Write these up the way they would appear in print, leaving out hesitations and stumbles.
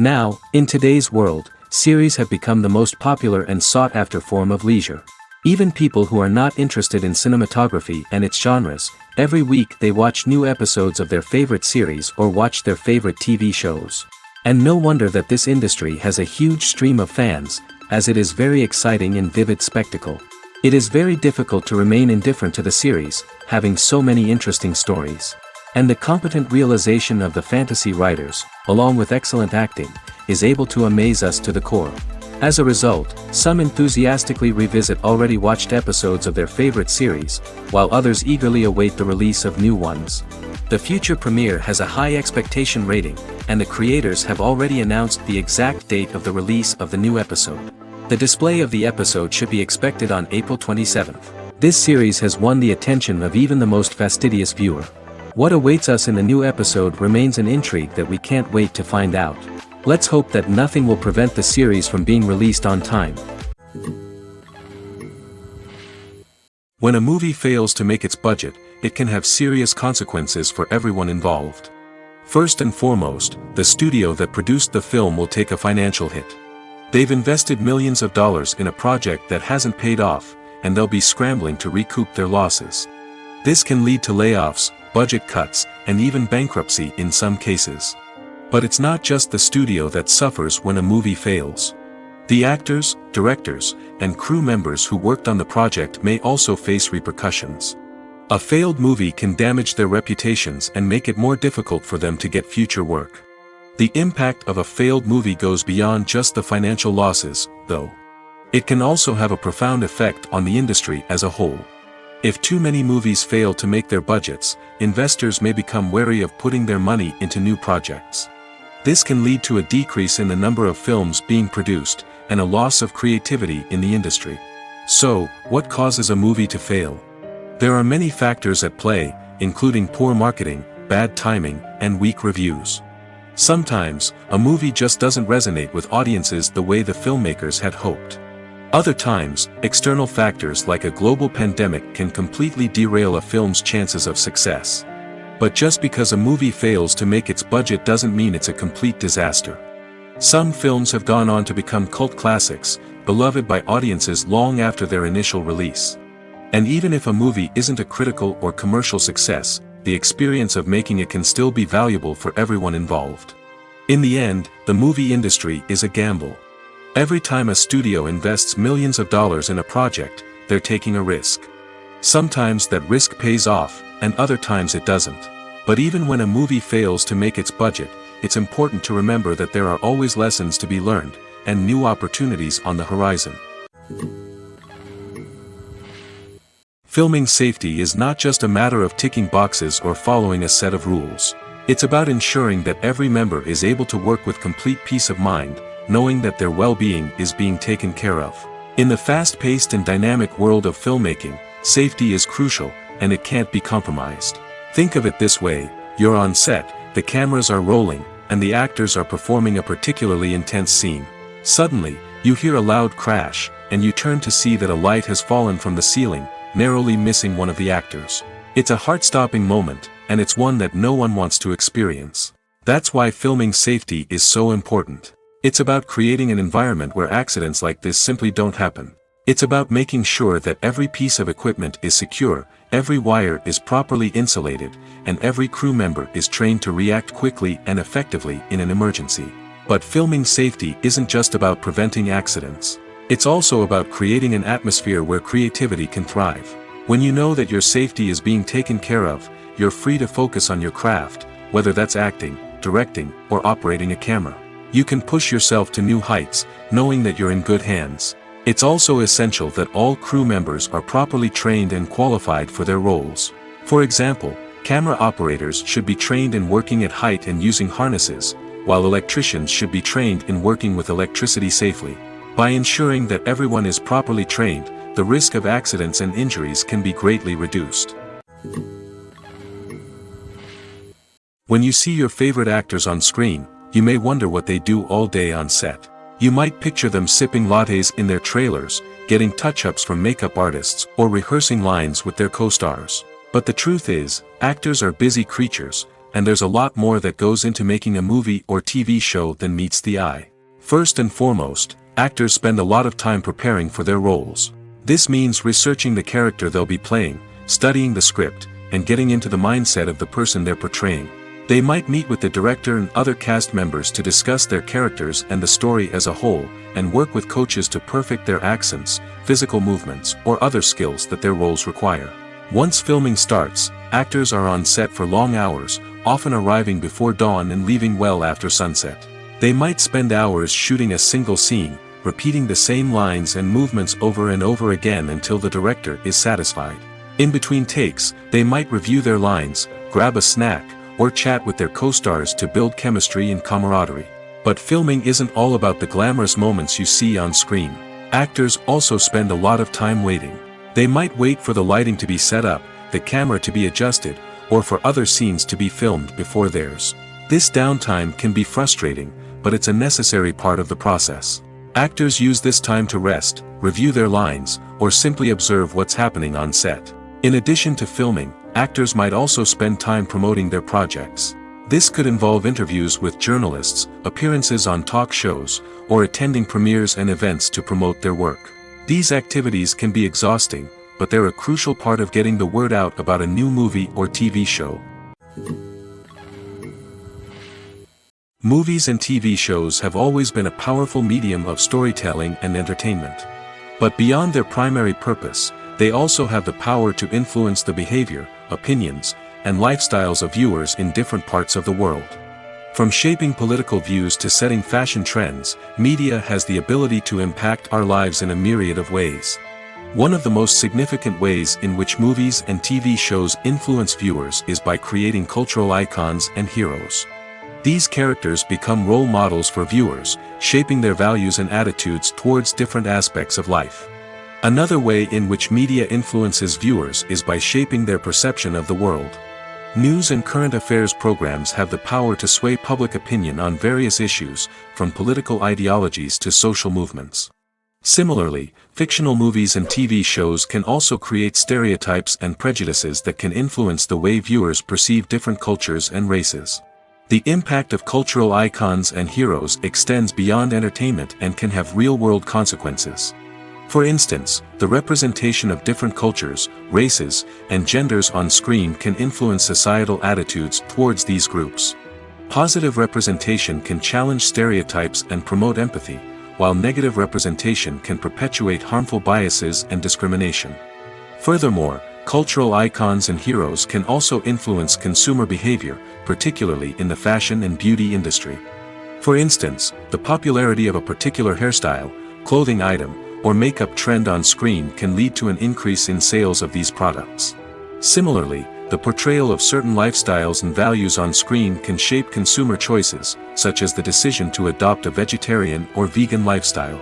Now, in today's world, series have become the most popular and sought-after form of leisure. Even people who are not interested in cinematography and its genres, every week they watch new episodes of their favorite series or watch their favorite TV shows. And no wonder that this industry has a huge stream of fans, as it is very exciting and vivid spectacle. It is very difficult to remain indifferent to the series, having so many interesting stories. And the competent realization of the fantasy writers, along with excellent acting, is able to amaze us to the core. As a result, some enthusiastically revisit already watched episodes of their favorite series, while others eagerly await the release of new ones. The future premiere has a high expectation rating, and the creators have already announced the exact date of the release of the new episode. The display of the episode should be expected on April 27th. This series has won the attention of even the most fastidious viewer. What awaits us in the new episode remains an intrigue that we can't wait to find out. Let's hope that nothing will prevent the series from being released on time. When a movie fails to make its budget, it can have serious consequences for everyone involved. First and foremost, the studio that produced the film will take a financial hit. They've invested millions of dollars in a project that hasn't paid off, and they'll be scrambling to recoup their losses. This can lead to layoffs, budget cuts, and even bankruptcy in some cases. But it's not just the studio that suffers when a movie fails. The actors, directors, and crew members who worked on the project may also face repercussions. A failed movie can damage their reputations and make it more difficult for them to get future work. The impact of a failed movie goes beyond just the financial losses, though. It can also have a profound effect on the industry as a whole. If too many movies fail to make their budgets, investors may become wary of putting their money into new projects. This can lead to a decrease in the number of films being produced, and a loss of creativity in the industry. So, what causes a movie to fail? There are many factors at play, including poor marketing, bad timing, and weak reviews. Sometimes, a movie just doesn't resonate with audiences the way the filmmakers had hoped. Other times, external factors like a global pandemic can completely derail a film's chances of success. But just because a movie fails to make its budget doesn't mean it's a complete disaster. Some films have gone on to become cult classics, beloved by audiences long after their initial release. And even if a movie isn't a critical or commercial success, the experience of making it can still be valuable for everyone involved. In the end, the movie industry is a gamble. Every time a studio invests millions of dollars in a project, they're taking a risk. Sometimes that risk pays off, and other times it doesn't. But even when a movie fails to make its budget, it's important to remember that there are always lessons to be learned, and new opportunities on the horizon. Filming safety is not just a matter of ticking boxes or following a set of rules. It's about ensuring that every member is able to work with complete peace of mind, knowing that their well-being is being taken care of. In the fast-paced and dynamic world of filmmaking, safety is crucial, and it can't be compromised. Think of it this way: you're on set, the cameras are rolling, and the actors are performing a particularly intense scene. Suddenly, you hear a loud crash, and you turn to see that a light has fallen from the ceiling, narrowly missing one of the actors. It's a heart-stopping moment, and it's one that no one wants to experience. That's why filming safety is so important. It's about creating an environment where accidents like this simply don't happen. It's about making sure that every piece of equipment is secure, every wire is properly insulated, and every crew member is trained to react quickly and effectively in an emergency. But filming safety isn't just about preventing accidents. It's also about creating an atmosphere where creativity can thrive. When you know that your safety is being taken care of, you're free to focus on your craft, whether that's acting, directing, or operating a camera. You can push yourself to new heights, knowing that you're in good hands. It's also essential that all crew members are properly trained and qualified for their roles. For example, camera operators should be trained in working at height and using harnesses, while electricians should be trained in working with electricity safely. By ensuring that everyone is properly trained, the risk of accidents and injuries can be greatly reduced. When you see your favorite actors on screen, you may wonder what they do all day on set. You might picture them sipping lattes in their trailers, getting touch-ups from makeup artists, or rehearsing lines with their co-stars. But the truth is, actors are busy creatures, and there's a lot more that goes into making a movie or TV show than meets the eye. First and foremost, actors spend a lot of time preparing for their roles. This means researching the character they'll be playing, studying the script, and getting into the mindset of the person they're portraying. They might meet with the director and other cast members to discuss their characters and the story as a whole, and work with coaches to perfect their accents, physical movements, or other skills that their roles require. Once filming starts, actors are on set for long hours, often arriving before dawn and leaving well after sunset. They might spend hours shooting a single scene, repeating the same lines and movements over and over again until the director is satisfied. In between takes, they might review their lines, grab a snack, or chat with their co-stars to build chemistry and camaraderie. But filming isn't all about the glamorous moments you see on screen. Actors also spend a lot of time waiting. They might wait for the lighting to be set up, the camera to be adjusted, or for other scenes to be filmed before theirs. This downtime can be frustrating, but it's a necessary part of the process. Actors use this time to rest, review their lines, or simply observe what's happening on set. In addition to filming, actors might also spend time promoting their projects. This could involve interviews with journalists, appearances on talk shows, or attending premieres and events to promote their work. These activities can be exhausting, but they're a crucial part of getting the word out about a new movie or TV show. Movies and TV shows have always been a powerful medium of storytelling and entertainment. But beyond their primary purpose, they also have the power to influence the behavior, opinions, and lifestyles of viewers in different parts of the world. From shaping political views to setting fashion trends, media has the ability to impact our lives in a myriad of ways. One of the most significant ways in which movies and TV shows influence viewers is by creating cultural icons and heroes. These characters become role models for viewers, shaping their values and attitudes towards different aspects of life. Another way in which media influences viewers is by shaping their perception of the world. News and current affairs programs have the power to sway public opinion on various issues, from political ideologies to social movements. Similarly, fictional movies and TV shows can also create stereotypes and prejudices that can influence the way viewers perceive different cultures and races. The impact of cultural icons and heroes extends beyond entertainment and can have real-world consequences. For instance, the representation of different cultures, races, and genders on screen can influence societal attitudes towards these groups. Positive representation can challenge stereotypes and promote empathy, while negative representation can perpetuate harmful biases and discrimination. Furthermore, cultural icons and heroes can also influence consumer behavior, particularly in the fashion and beauty industry. For instance, the popularity of a particular hairstyle, clothing item, or makeup trend on screen can lead to an increase in sales of these products. Similarly, the portrayal of certain lifestyles and values on screen can shape consumer choices, such as the decision to adopt a vegetarian or vegan lifestyle.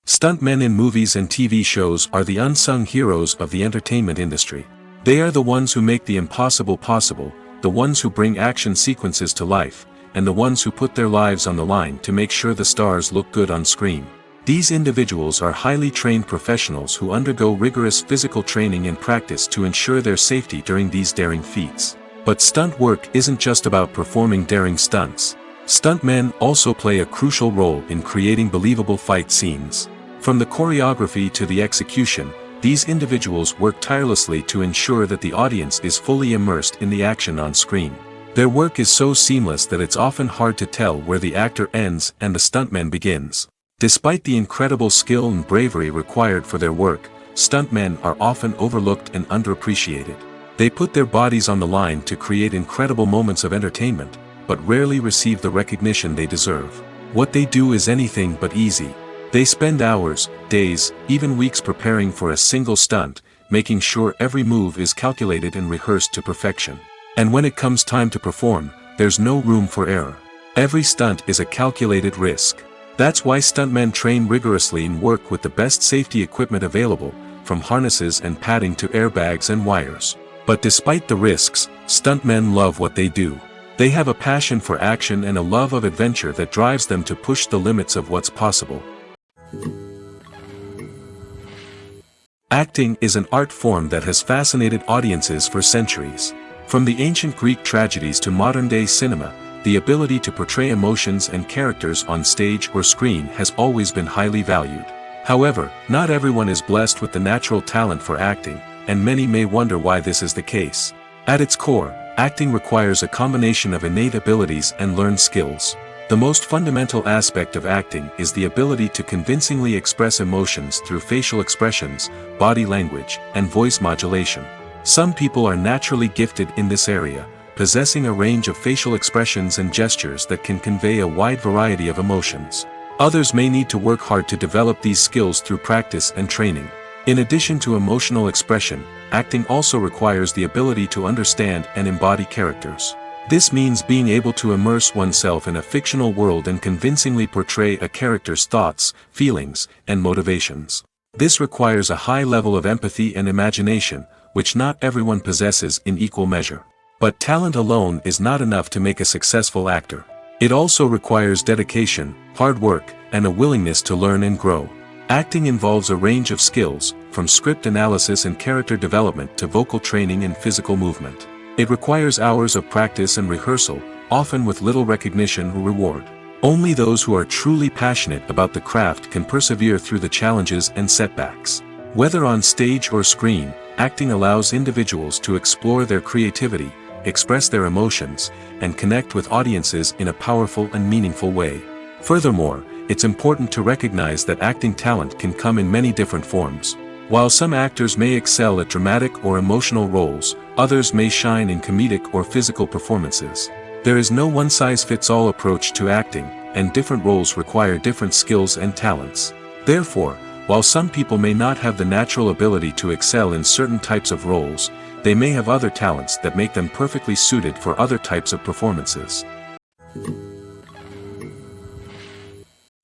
Stuntmen in movies and TV shows are the unsung heroes of the entertainment industry. They are the ones who make the impossible possible, the ones who bring action sequences to life, and the ones who put their lives on the line to make sure the stars look good on screen. These individuals are highly trained professionals who undergo rigorous physical training and practice to ensure their safety during these daring feats. But stunt work isn't just about performing daring stunts. Stuntmen also play a crucial role in creating believable fight scenes. From the choreography to the execution, these individuals work tirelessly to ensure that the audience is fully immersed in the action on screen. Their work is so seamless that it's often hard to tell where the actor ends and the stuntman begins. Despite the incredible skill and bravery required for their work, stuntmen are often overlooked and underappreciated. They put their bodies on the line to create incredible moments of entertainment, but rarely receive the recognition they deserve. What they do is anything but easy. They spend hours, days, even weeks preparing for a single stunt, making sure every move is calculated and rehearsed to perfection. And when it comes time to perform, there's no room for error. Every stunt is a calculated risk. That's why stuntmen train rigorously and work with the best safety equipment available, from harnesses and padding to airbags and wires. But despite the risks, stuntmen love what they do. They have a passion for action and a love of adventure that drives them to push the limits of what's possible. Acting is an art form that has fascinated audiences for centuries. From the ancient Greek tragedies to modern-day cinema, the ability to portray emotions and characters on stage or screen has always been highly valued. However, not everyone is blessed with the natural talent for acting, and many may wonder why this is the case. At its core, acting requires a combination of innate abilities and learned skills. The most fundamental aspect of acting is the ability to convincingly express emotions through facial expressions, body language, and voice modulation. Some people are naturally gifted in this area, possessing a range of facial expressions and gestures that can convey a wide variety of emotions. Others may need to work hard to develop these skills through practice and training. In addition to emotional expression, acting also requires the ability to understand and embody characters. This means being able to immerse oneself in a fictional world and convincingly portray a character's thoughts, feelings, and motivations. This requires a high level of empathy and imagination, which not everyone possesses in equal measure. But talent alone is not enough to make a successful actor. It also requires dedication, hard work, and a willingness to learn and grow. Acting involves a range of skills, from script analysis and character development to vocal training and physical movement. It requires hours of practice and rehearsal, often with little recognition or reward. Only those who are truly passionate about the craft can persevere through the challenges and setbacks. Whether on stage or screen, acting allows individuals to explore their creativity, express their emotions, and connect with audiences in a powerful and meaningful way. Furthermore, it's important to recognize that acting talent can come in many different forms. While some actors may excel at dramatic or emotional roles, others may shine in comedic or physical performances. There is no one-size-fits-all approach to acting, and different roles require different skills and talents. Therefore, while some people may not have the natural ability to excel in certain types of roles, they may have other talents that make them perfectly suited for other types of performances.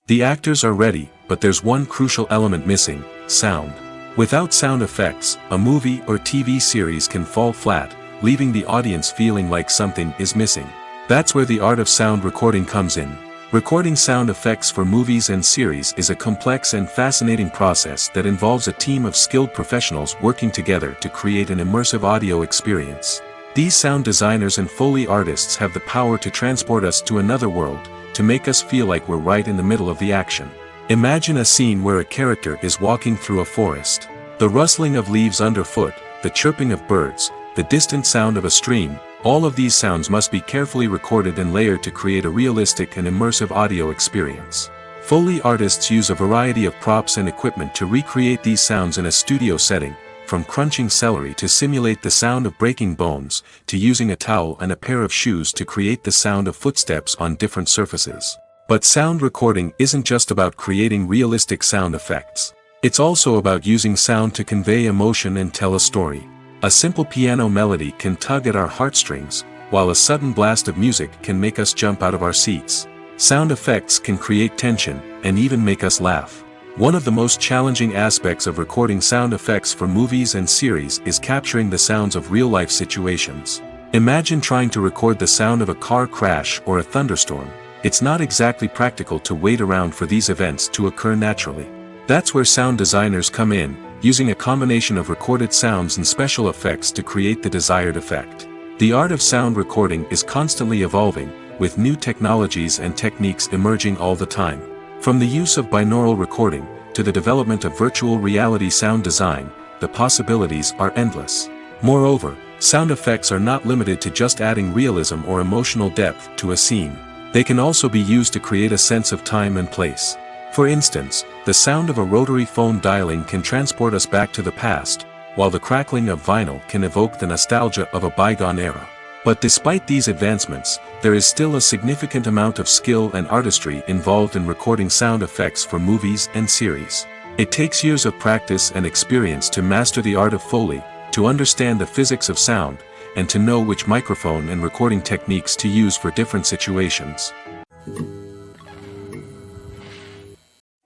The actors are ready, but there's one crucial element missing: sound. Without sound effects, a movie or TV series can fall flat, leaving the audience feeling like something is missing. That's where the art of sound recording comes in. Recording sound effects for movies and series is a complex and fascinating process that involves a team of skilled professionals working together to create an immersive audio experience. These sound designers and Foley artists have the power to transport us to another world, to make us feel like we're right in the middle of the action. Imagine a scene where a character is walking through a forest. The rustling of leaves underfoot, the chirping of birds, the distant sound of a stream, all of these sounds must be carefully recorded and layered to create a realistic and immersive audio experience. Foley artists use a variety of props and equipment to recreate these sounds in a studio setting, from crunching celery to simulate the sound of breaking bones, to using a towel and a pair of shoes to create the sound of footsteps on different surfaces. But sound recording isn't just about creating realistic sound effects. It's also about using sound to convey emotion and tell a story. A simple piano melody can tug at our heartstrings, while a sudden blast of music can make us jump out of our seats. Sound effects can create tension, and even make us laugh. One of the most challenging aspects of recording sound effects for movies and series is capturing the sounds of real-life situations. Imagine trying to record the sound of a car crash or a thunderstorm. It's not exactly practical to wait around for these events to occur naturally. That's where sound designers come in, using a combination of recorded sounds and special effects to create the desired effect. The art of sound recording is constantly evolving, with new technologies and techniques emerging all the time. From the use of binaural recording, to the development of virtual reality sound design, the possibilities are endless. Moreover, sound effects are not limited to just adding realism or emotional depth to a scene. They can also be used to create a sense of time and place. For instance, the sound of a rotary phone dialing can transport us back to the past, while the crackling of vinyl can evoke the nostalgia of a bygone era. But despite these advancements, there is still a significant amount of skill and artistry involved in recording sound effects for movies and series. It takes years of practice and experience to master the art of Foley, to understand the physics of sound, and to know which microphone and recording techniques to use for different situations.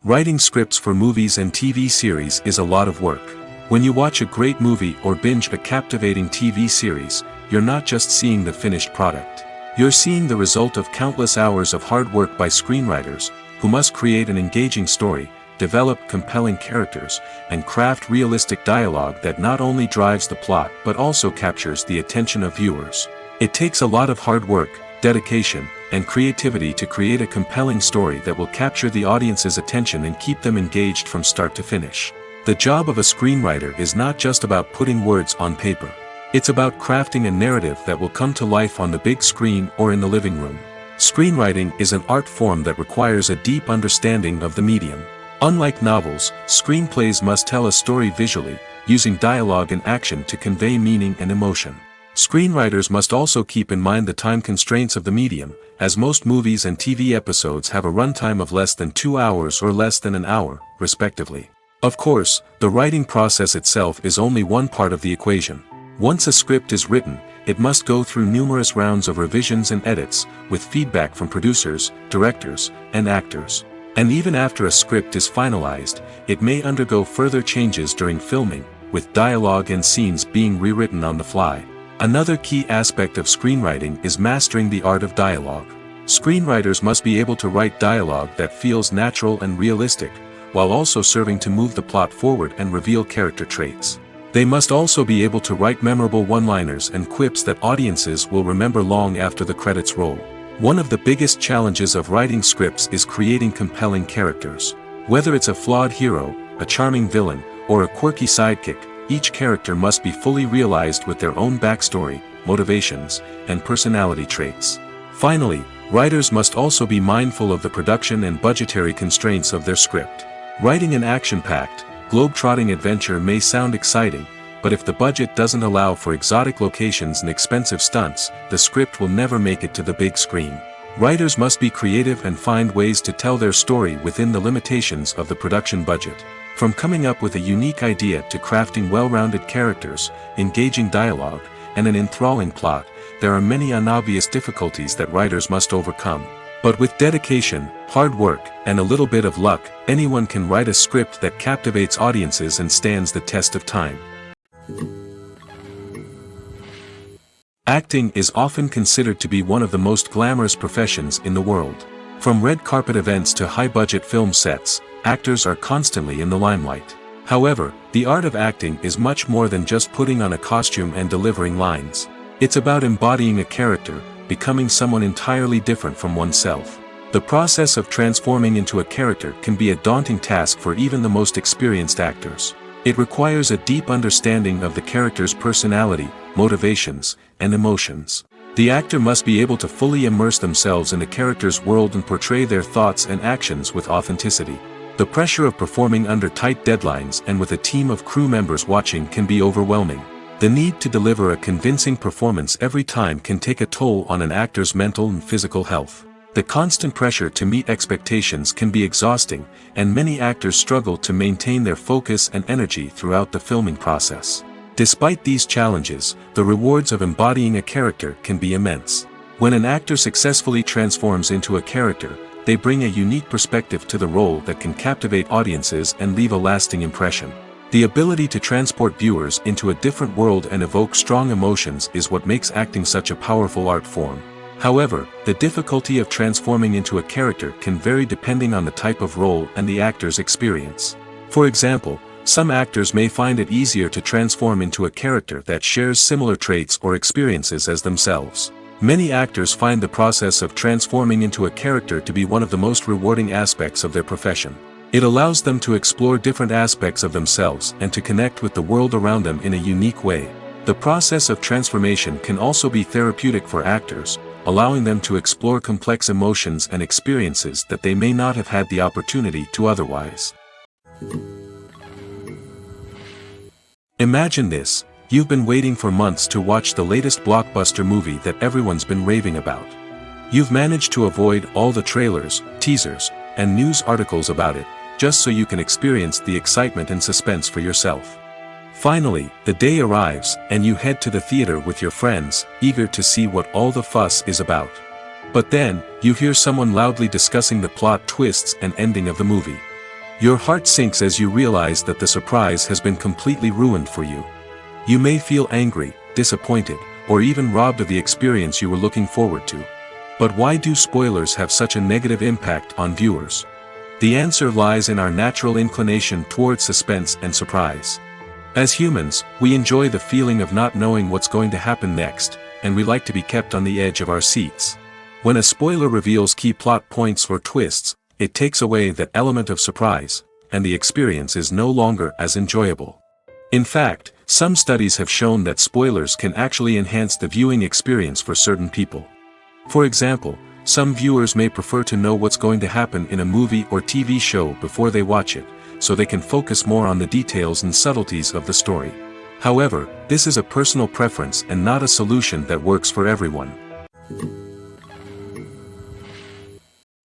Writing scripts for movies and TV series is a lot of work. When you watch a great movie or binge a captivating TV series, you're not just seeing the finished product. You're seeing the result of countless hours of hard work by screenwriters, who must create an engaging story, develop compelling characters, and craft realistic dialogue that not only drives the plot but also captures the attention of viewers. It takes a lot of hard work, dedication, and creativity to create a compelling story that will capture the audience's attention and keep them engaged from start to finish. The job of a screenwriter is not just about putting words on paper. It's about crafting a narrative that will come to life on the big screen or in the living room. Screenwriting is an art form that requires a deep understanding of the medium. Unlike novels, screenplays must tell a story visually, using dialogue and action to convey meaning and emotion. Screenwriters must also keep in mind the time constraints of the medium, as most movies and TV episodes have a runtime of less than 2 hours or less than an hour, respectively. Of course, the writing process itself is only one part of the equation. Once a script is written, it must go through numerous rounds of revisions and edits, with feedback from producers, directors, and actors. And even after a script is finalized, it may undergo further changes during filming, with dialogue and scenes being rewritten on the fly. Another key aspect of screenwriting is mastering the art of dialogue. Screenwriters must be able to write dialogue that feels natural and realistic, while also serving to move the plot forward and reveal character traits. They must also be able to write memorable one-liners and quips that audiences will remember long after the credits roll. One of the biggest challenges of writing scripts is creating compelling characters. Whether it's a flawed hero, a charming villain, or a quirky sidekick, each character must be fully realized with their own backstory, motivations, and personality traits. Finally, writers must also be mindful of the production and budgetary constraints of their script. Writing an action-packed, globe-trotting adventure may sound exciting, but if the budget doesn't allow for exotic locations and expensive stunts, the script will never make it to the big screen. Writers must be creative and find ways to tell their story within the limitations of the production budget. From coming up with a unique idea to crafting well-rounded characters, engaging dialogue, and an enthralling plot, there are many unobvious difficulties that writers must overcome. But with dedication, hard work, and a little bit of luck, anyone can write a script that captivates audiences and stands the test of time. Acting is often considered to be one of the most glamorous professions in the world. From red carpet events to high-budget film sets, actors are constantly in the limelight. However, the art of acting is much more than just putting on a costume and delivering lines. It's about embodying a character, becoming someone entirely different from oneself. The process of transforming into a character can be a daunting task for even the most experienced actors. It requires a deep understanding of the character's personality, motivations, and emotions. The actor must be able to fully immerse themselves in the character's world and portray their thoughts and actions with authenticity. The pressure of performing under tight deadlines and with a team of crew members watching can be overwhelming. The need to deliver a convincing performance every time can take a toll on an actor's mental and physical health. The constant pressure to meet expectations can be exhausting, and many actors struggle to maintain their focus and energy throughout the filming process. Despite these challenges, the rewards of embodying a character can be immense. When an actor successfully transforms into a character, they bring a unique perspective to the role that can captivate audiences and leave a lasting impression. The ability to transport viewers into a different world and evoke strong emotions is what makes acting such a powerful art form. However, the difficulty of transforming into a character can vary depending on the type of role and the actor's experience. For example, some actors may find it easier to transform into a character that shares similar traits or experiences as themselves. Many actors find the process of transforming into a character to be one of the most rewarding aspects of their profession. It allows them to explore different aspects of themselves and to connect with the world around them in a unique way. The process of transformation can also be therapeutic for actors, allowing them to explore complex emotions and experiences that they may not have had the opportunity to otherwise. Imagine this: you've been waiting for months to watch the latest blockbuster movie that everyone's been raving about. You've managed to avoid all the trailers, teasers, and news articles about it, just so you can experience the excitement and suspense for yourself. Finally, the day arrives, and you head to the theater with your friends, eager to see what all the fuss is about. But then, you hear someone loudly discussing the plot twists and ending of the movie. Your heart sinks as you realize that the surprise has been completely ruined for you. You may feel angry, disappointed, or even robbed of the experience you were looking forward to. But why do spoilers have such a negative impact on viewers? The answer lies in our natural inclination toward suspense and surprise. As humans, we enjoy the feeling of not knowing what's going to happen next, and we like to be kept on the edge of our seats. When a spoiler reveals key plot points or twists, it takes away that element of surprise, and the experience is no longer as enjoyable. In fact, some studies have shown that spoilers can actually enhance the viewing experience for certain people. For example, some viewers may prefer to know what's going to happen in a movie or TV show before they watch it, so they can focus more on the details and subtleties of the story. However, this is a personal preference and not a solution that works for everyone.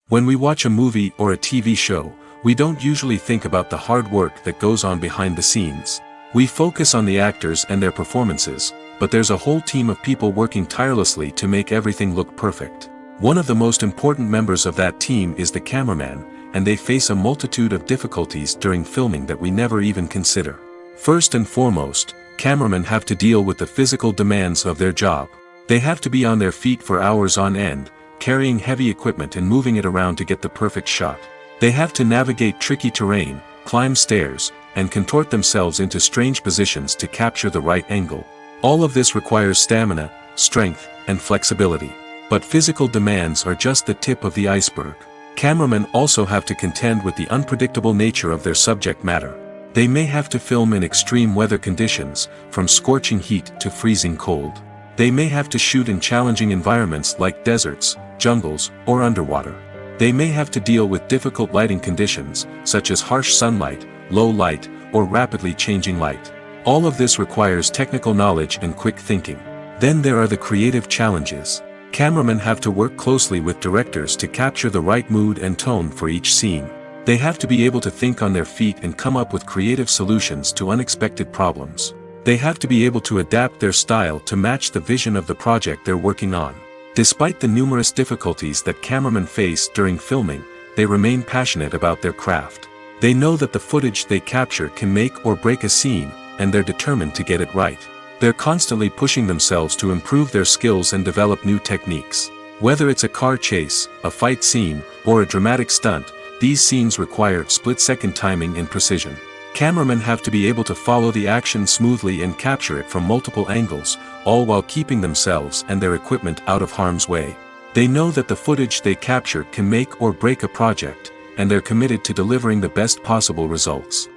When we watch a movie or a TV show, we don't usually think about the hard work that goes on behind the scenes. We focus on the actors and their performances, but there's a whole team of people working tirelessly to make everything look perfect. One of the most important members of that team is the cameraman, and they face a multitude of difficulties during filming that we never even consider. First and foremost, cameramen have to deal with the physical demands of their job. They have to be on their feet for hours on end, carrying heavy equipment and moving it around to get the perfect shot. They have to navigate tricky terrain, climb stairs, and contort themselves into strange positions to capture the right angle. All of this requires stamina, strength, and flexibility. But physical demands are just the tip of the iceberg. Cameramen also have to contend with the unpredictable nature of their subject matter. They may have to film in extreme weather conditions, from scorching heat to freezing cold. They may have to shoot in challenging environments like deserts, jungles, or underwater. They may have to deal with difficult lighting conditions, such as harsh sunlight, low light, or rapidly changing light. All of this requires technical knowledge and quick thinking. Then there are the creative challenges. Cameramen have to work closely with directors to capture the right mood and tone for each scene. They have to be able to think on their feet and come up with creative solutions to unexpected problems. They have to be able to adapt their style to match the vision of the project they're working on. Despite the numerous difficulties that cameramen face during filming, they remain passionate about their craft. They know that the footage they capture can make or break a scene, and they're determined to get it right. They're constantly pushing themselves to improve their skills and develop new techniques. Whether it's a car chase, a fight scene, or a dramatic stunt, these scenes require split-second timing and precision. Cameramen have to be able to follow the action smoothly and capture it from multiple angles, all while keeping themselves and their equipment out of harm's way. They know that the footage they capture can make or break a project, and they're committed to delivering the best possible results.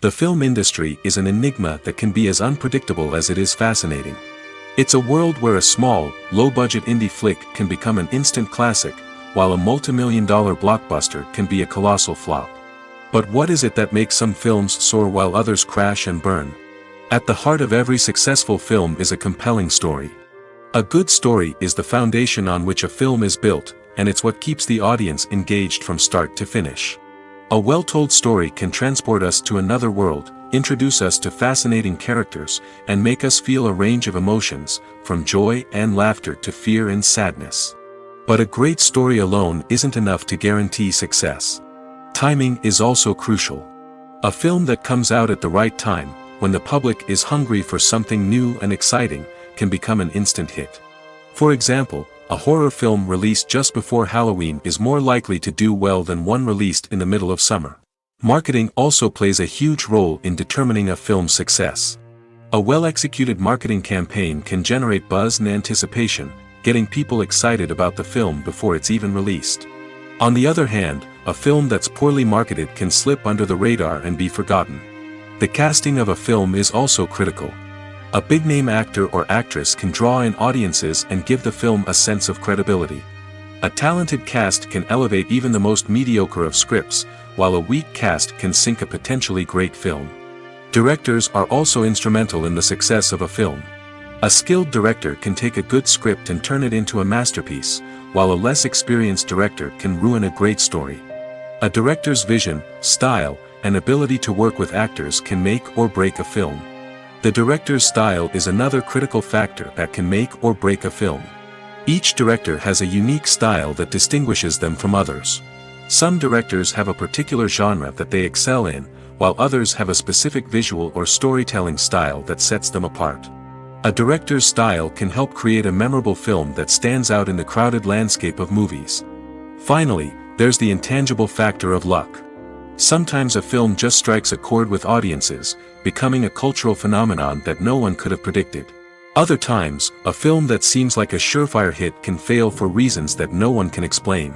The film industry is an enigma that can be as unpredictable as it is fascinating. It's a world where a small, low-budget indie flick can become an instant classic, while a multi-million-dollar blockbuster can be a colossal flop. But what is it that makes some films soar while others crash and burn? At the heart of every successful film is a compelling story. A good story is the foundation on which a film is built, and it's what keeps the audience engaged from start to finish. A well-told story can transport us to another world, introduce us to fascinating characters, and make us feel a range of emotions, from joy and laughter to fear and sadness. But a great story alone isn't enough to guarantee success. Timing is also crucial. A film that comes out at the right time, when the public is hungry for something new and exciting, can become an instant hit. For example, a horror film released just before Halloween is more likely to do well than one released in the middle of summer. Marketing also plays a huge role in determining a film's success. A well-executed marketing campaign can generate buzz and anticipation, getting people excited about the film before it's even released. On the other hand, a film that's poorly marketed can slip under the radar and be forgotten. The casting of a film is also critical. A big-name actor or actress can draw in audiences and give the film a sense of credibility. A talented cast can elevate even the most mediocre of scripts, while a weak cast can sink a potentially great film. Directors are also instrumental in the success of a film. A skilled director can take a good script and turn it into a masterpiece, while a less experienced director can ruin a great story. A director's vision, style, and ability to work with actors can make or break a film. The director's style is another critical factor that can make or break a film. Each director has a unique style that distinguishes them from others. Some directors have a particular genre that they excel in, while others have a specific visual or storytelling style that sets them apart. A director's style can help create a memorable film that stands out in the crowded landscape of movies. Finally, there's the intangible factor of luck. Sometimes a film just strikes a chord with audiences, becoming a cultural phenomenon that no one could have predicted. Other times, a film that seems like a surefire hit can fail for reasons that no one can explain.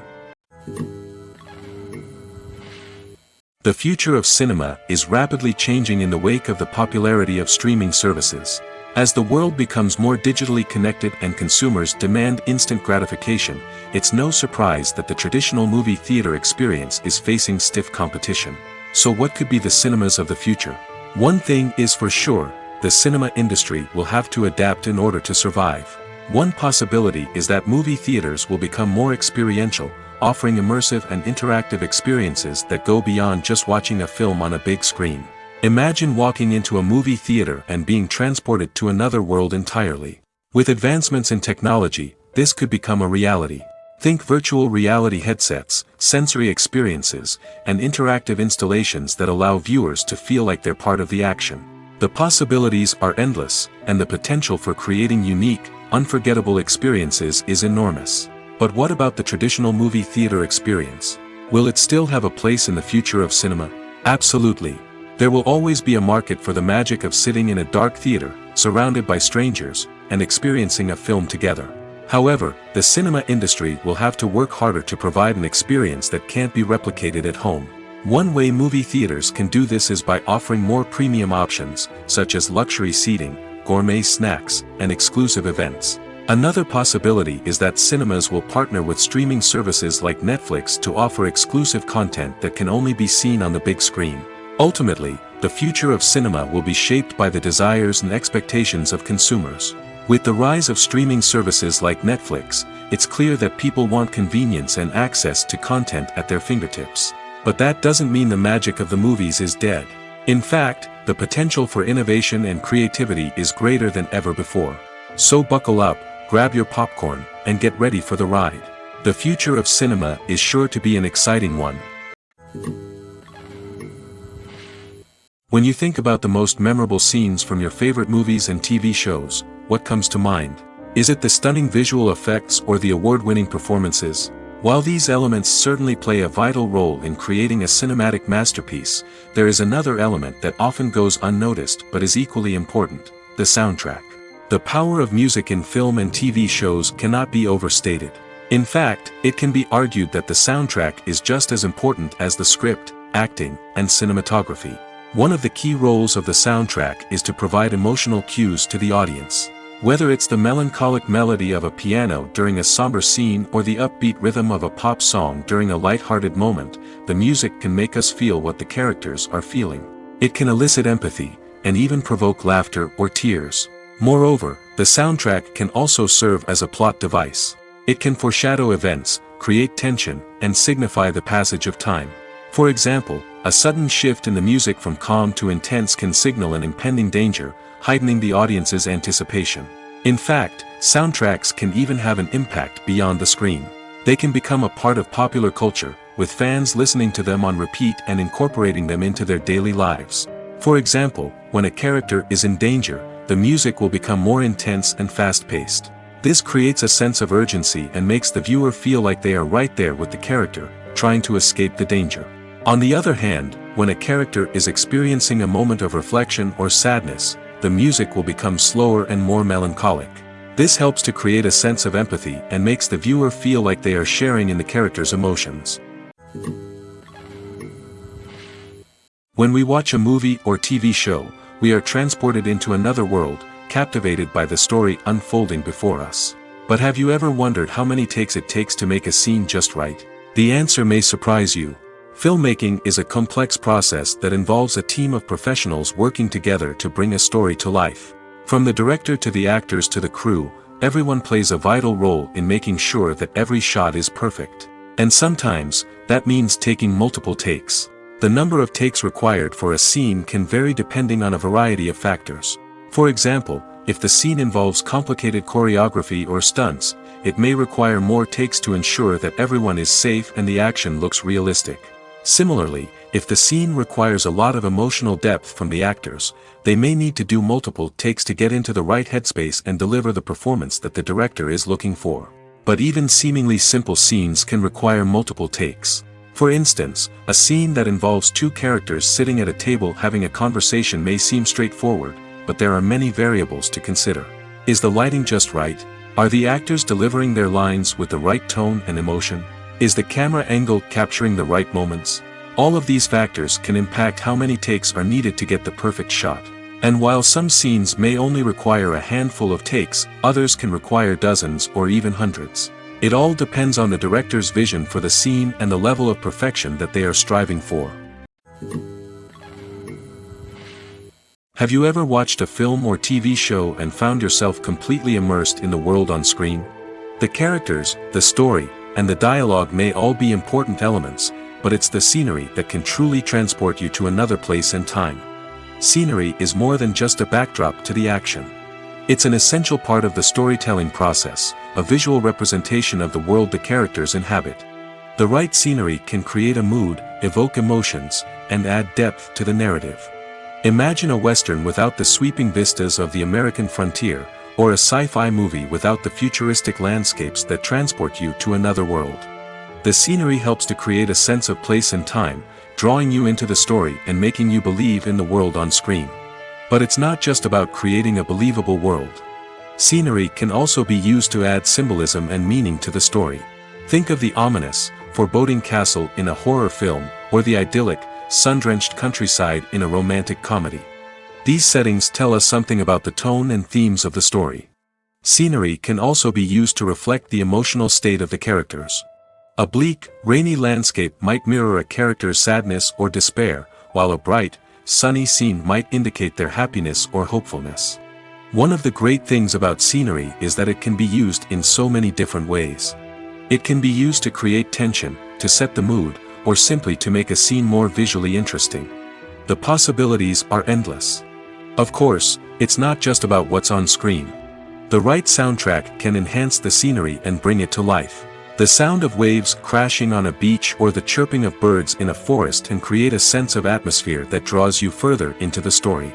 The future of cinema is rapidly changing in the wake of the popularity of streaming services. As the world becomes more digitally connected and consumers demand instant gratification, it's no surprise that the traditional movie theater experience is facing stiff competition. So what could be the cinemas of the future? One thing is for sure, the cinema industry will have to adapt in order to survive. One possibility is that movie theaters will become more experiential, offering immersive and interactive experiences that go beyond just watching a film on a big screen. Imagine walking into a movie theater and being transported to another world entirely. With advancements in technology, this could become a reality. Think virtual reality headsets, sensory experiences, and interactive installations that allow viewers to feel like they're part of the action. The possibilities are endless, and the potential for creating unique, unforgettable experiences is enormous. But what about the traditional movie theater experience? Will it still have a place in the future of cinema? Absolutely. There will always be a market for the magic of sitting in a dark theater, surrounded by strangers, and experiencing a film together. However, the cinema industry will have to work harder to provide an experience that can't be replicated at home. One way movie theaters can do this is by offering more premium options, such as luxury seating, gourmet snacks, and exclusive events. Another possibility is that cinemas will partner with streaming services like Netflix to offer exclusive content that can only be seen on the big screen. Ultimately, the future of cinema will be shaped by the desires and expectations of consumers. With the rise of streaming services like Netflix, it's clear that people want convenience and access to content at their fingertips. But that doesn't mean the magic of the movies is dead. In fact, the potential for innovation and creativity is greater than ever before. So buckle up, grab your popcorn, and get ready for the ride. The future of cinema is sure to be an exciting one. When you think about the most memorable scenes from your favorite movies and TV shows, what comes to mind? Is it the stunning visual effects or the award-winning performances? While these elements certainly play a vital role in creating a cinematic masterpiece, there is another element that often goes unnoticed but is equally important: the soundtrack. The power of music in film and TV shows cannot be overstated. In fact, it can be argued that the soundtrack is just as important as the script, acting, and cinematography. One of the key roles of the soundtrack is to provide emotional cues to the audience. Whether it's the melancholic melody of a piano during a somber scene or the upbeat rhythm of a pop song during a light-hearted moment, the music can make us feel what the characters are feeling. It can elicit empathy, and even provoke laughter or tears. Moreover, the soundtrack can also serve as a plot device. It can foreshadow events, create tension, and signify the passage of time. For example, a sudden shift in the music from calm to intense can signal an impending danger, heightening the audience's anticipation. In fact, soundtracks can even have an impact beyond the screen. They can become a part of popular culture, with fans listening to them on repeat and incorporating them into their daily lives. For example, when a character is in danger, the music will become more intense and fast-paced. This creates a sense of urgency and makes the viewer feel like they are right there with the character, trying to escape the danger. On the other hand, when a character is experiencing a moment of reflection or sadness, the music will become slower and more melancholic. This helps to create a sense of empathy and makes the viewer feel like they are sharing in the character's emotions. When we watch a movie or TV show, we are transported into another world, captivated by the story unfolding before us. But have you ever wondered how many takes it takes to make a scene just right? The answer may surprise you. Filmmaking is a complex process that involves a team of professionals working together to bring a story to life. From the director to the actors to the crew, everyone plays a vital role in making sure that every shot is perfect. And sometimes, that means taking multiple takes. The number of takes required for a scene can vary depending on a variety of factors. For example, if the scene involves complicated choreography or stunts, it may require more takes to ensure that everyone is safe and the action looks realistic. Similarly, if the scene requires a lot of emotional depth from the actors, they may need to do multiple takes to get into the right headspace and deliver the performance that the director is looking for. But even seemingly simple scenes can require multiple takes. For instance, a scene that involves two characters sitting at a table having a conversation may seem straightforward, but there are many variables to consider. Is the lighting just right? Are the actors delivering their lines with the right tone and emotion? Is the camera angle capturing the right moments? All of these factors can impact how many takes are needed to get the perfect shot. And while some scenes may only require a handful of takes, others can require dozens or even hundreds. It all depends on the director's vision for the scene and the level of perfection that they are striving for. Have you ever watched a film or TV show and found yourself completely immersed in the world on screen? The characters, the story, and the dialogue may all be important elements, but it's the scenery that can truly transport you to another place and time. Scenery is more than just a backdrop to the action. It's an essential part of the storytelling process, a visual representation of the world the characters inhabit. The right scenery can create a mood, evoke emotions, and add depth to the narrative. Imagine a Western without the sweeping vistas of the American frontier, or a sci-fi movie without the futuristic landscapes that transport you to another world. The scenery helps to create a sense of place and time, drawing you into the story and making you believe in the world on screen. But it's not just about creating a believable world. Scenery can also be used to add symbolism and meaning to the story. Think of the ominous, foreboding castle in a horror film, or the idyllic, sun-drenched countryside in a romantic comedy. These settings tell us something about the tone and themes of the story. Scenery can also be used to reflect the emotional state of the characters. A bleak, rainy landscape might mirror a character's sadness or despair, while a bright, sunny scene might indicate their happiness or hopefulness. One of the great things about scenery is that it can be used in so many different ways. It can be used to create tension, to set the mood, or simply to make a scene more visually interesting. The possibilities are endless. Of course, it's not just about what's on screen. The right soundtrack can enhance the scenery and bring it to life. The sound of waves crashing on a beach or the chirping of birds in a forest can create a sense of atmosphere that draws you further into the story.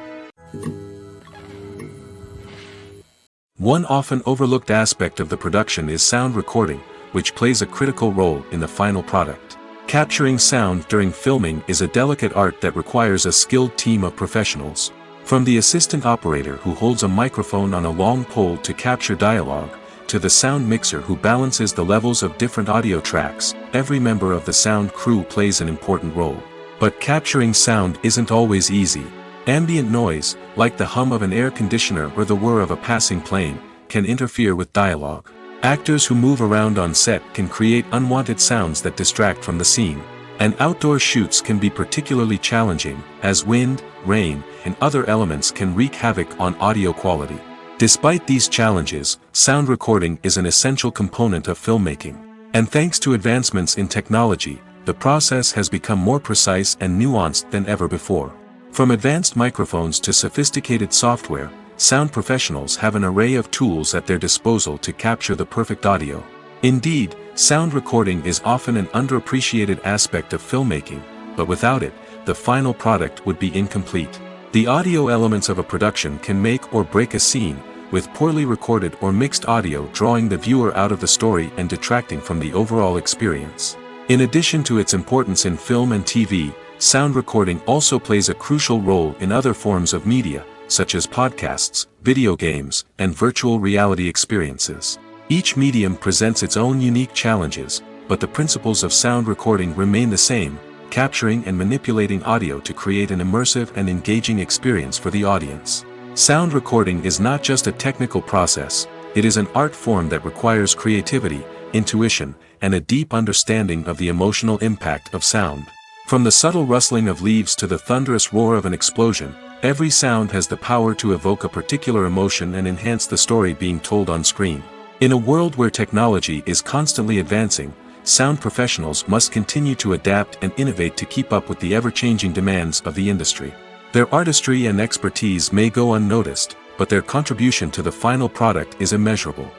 One often overlooked aspect of the production is sound recording, which plays a critical role in the final product. Capturing sound during filming is a delicate art that requires a skilled team of professionals. From the assistant operator who holds a microphone on a long pole to capture dialogue, to the sound mixer who balances the levels of different audio tracks, every member of the sound crew plays an important role. But capturing sound isn't always easy. Ambient noise, like the hum of an air conditioner or the whir of a passing plane, can interfere with dialogue. Actors who move around on set can create unwanted sounds that distract from the scene. And outdoor shoots can be particularly challenging, as wind, rain, and other elements can wreak havoc on audio quality. Despite these challenges, sound recording is an essential component of filmmaking. And thanks to advancements in technology, the process has become more precise and nuanced than ever before. From advanced microphones to sophisticated software, sound professionals have an array of tools at their disposal to capture the perfect audio. Indeed, sound recording is often an underappreciated aspect of filmmaking, but without it, the final product would be incomplete. The audio elements of a production can make or break a scene, with poorly recorded or mixed audio drawing the viewer out of the story and detracting from the overall experience. In addition to its importance in film and TV, sound recording also plays a crucial role in other forms of media, such as podcasts, video games, and virtual reality experiences. Each medium presents its own unique challenges, but the principles of sound recording remain the same, capturing and manipulating audio to create an immersive and engaging experience for the audience. Sound recording is not just a technical process, it is an art form that requires creativity, intuition, and a deep understanding of the emotional impact of sound. From the subtle rustling of leaves to the thunderous roar of an explosion, every sound has the power to evoke a particular emotion and enhance the story being told on screen. In a world where technology is constantly advancing, sound professionals must continue to adapt and innovate to keep up with the ever-changing demands of the industry. Their artistry and expertise may go unnoticed, but their contribution to the final product is immeasurable.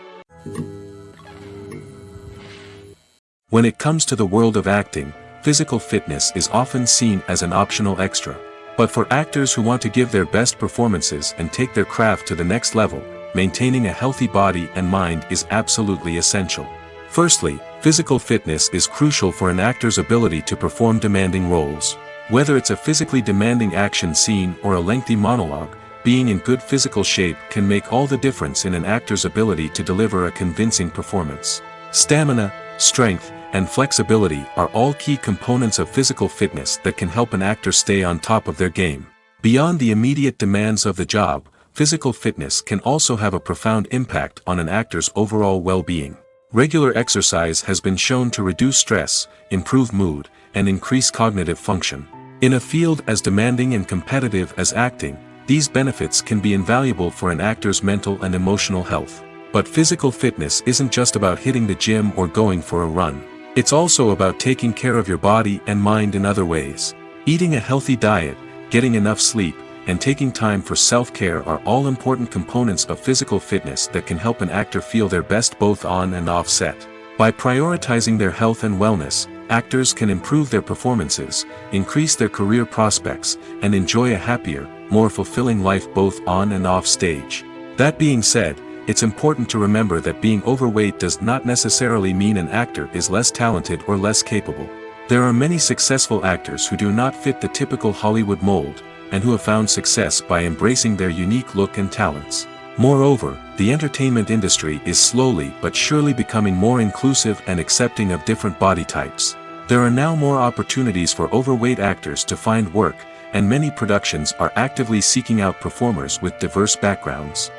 When it comes to the world of acting, physical fitness is often seen as an optional extra. But for actors who want to give their best performances and take their craft to the next level, maintaining a healthy body and mind is absolutely essential. Firstly, physical fitness is crucial for an actor's ability to perform demanding roles. Whether it's a physically demanding action scene or a lengthy monologue, being in good physical shape can make all the difference in an actor's ability to deliver a convincing performance. Stamina, strength, and flexibility are all key components of physical fitness that can help an actor stay on top of their game. Beyond the immediate demands of the job, physical fitness can also have a profound impact on an actor's overall well-being. Regular exercise has been shown to reduce stress, improve mood, and increase cognitive function. In a field as demanding and competitive as acting, these benefits can be invaluable for an actor's mental and emotional health. But physical fitness isn't just about hitting the gym or going for a run. It's also about taking care of your body and mind in other ways. Eating a healthy diet, getting enough sleep, and taking time for self-care are all important components of physical fitness that can help an actor feel their best both on and off set. By prioritizing their health and wellness, actors can improve their performances, increase their career prospects, and enjoy a happier, more fulfilling life both on and off stage. That being said, it's important to remember that being overweight does not necessarily mean an actor is less talented or less capable. There are many successful actors who do not fit the typical Hollywood mold, and who have found success by embracing their unique look and talents. Moreover, the entertainment industry is slowly but surely becoming more inclusive and accepting of different body types. There are now more opportunities for overweight actors to find work, and many productions are actively seeking out performers with diverse backgrounds.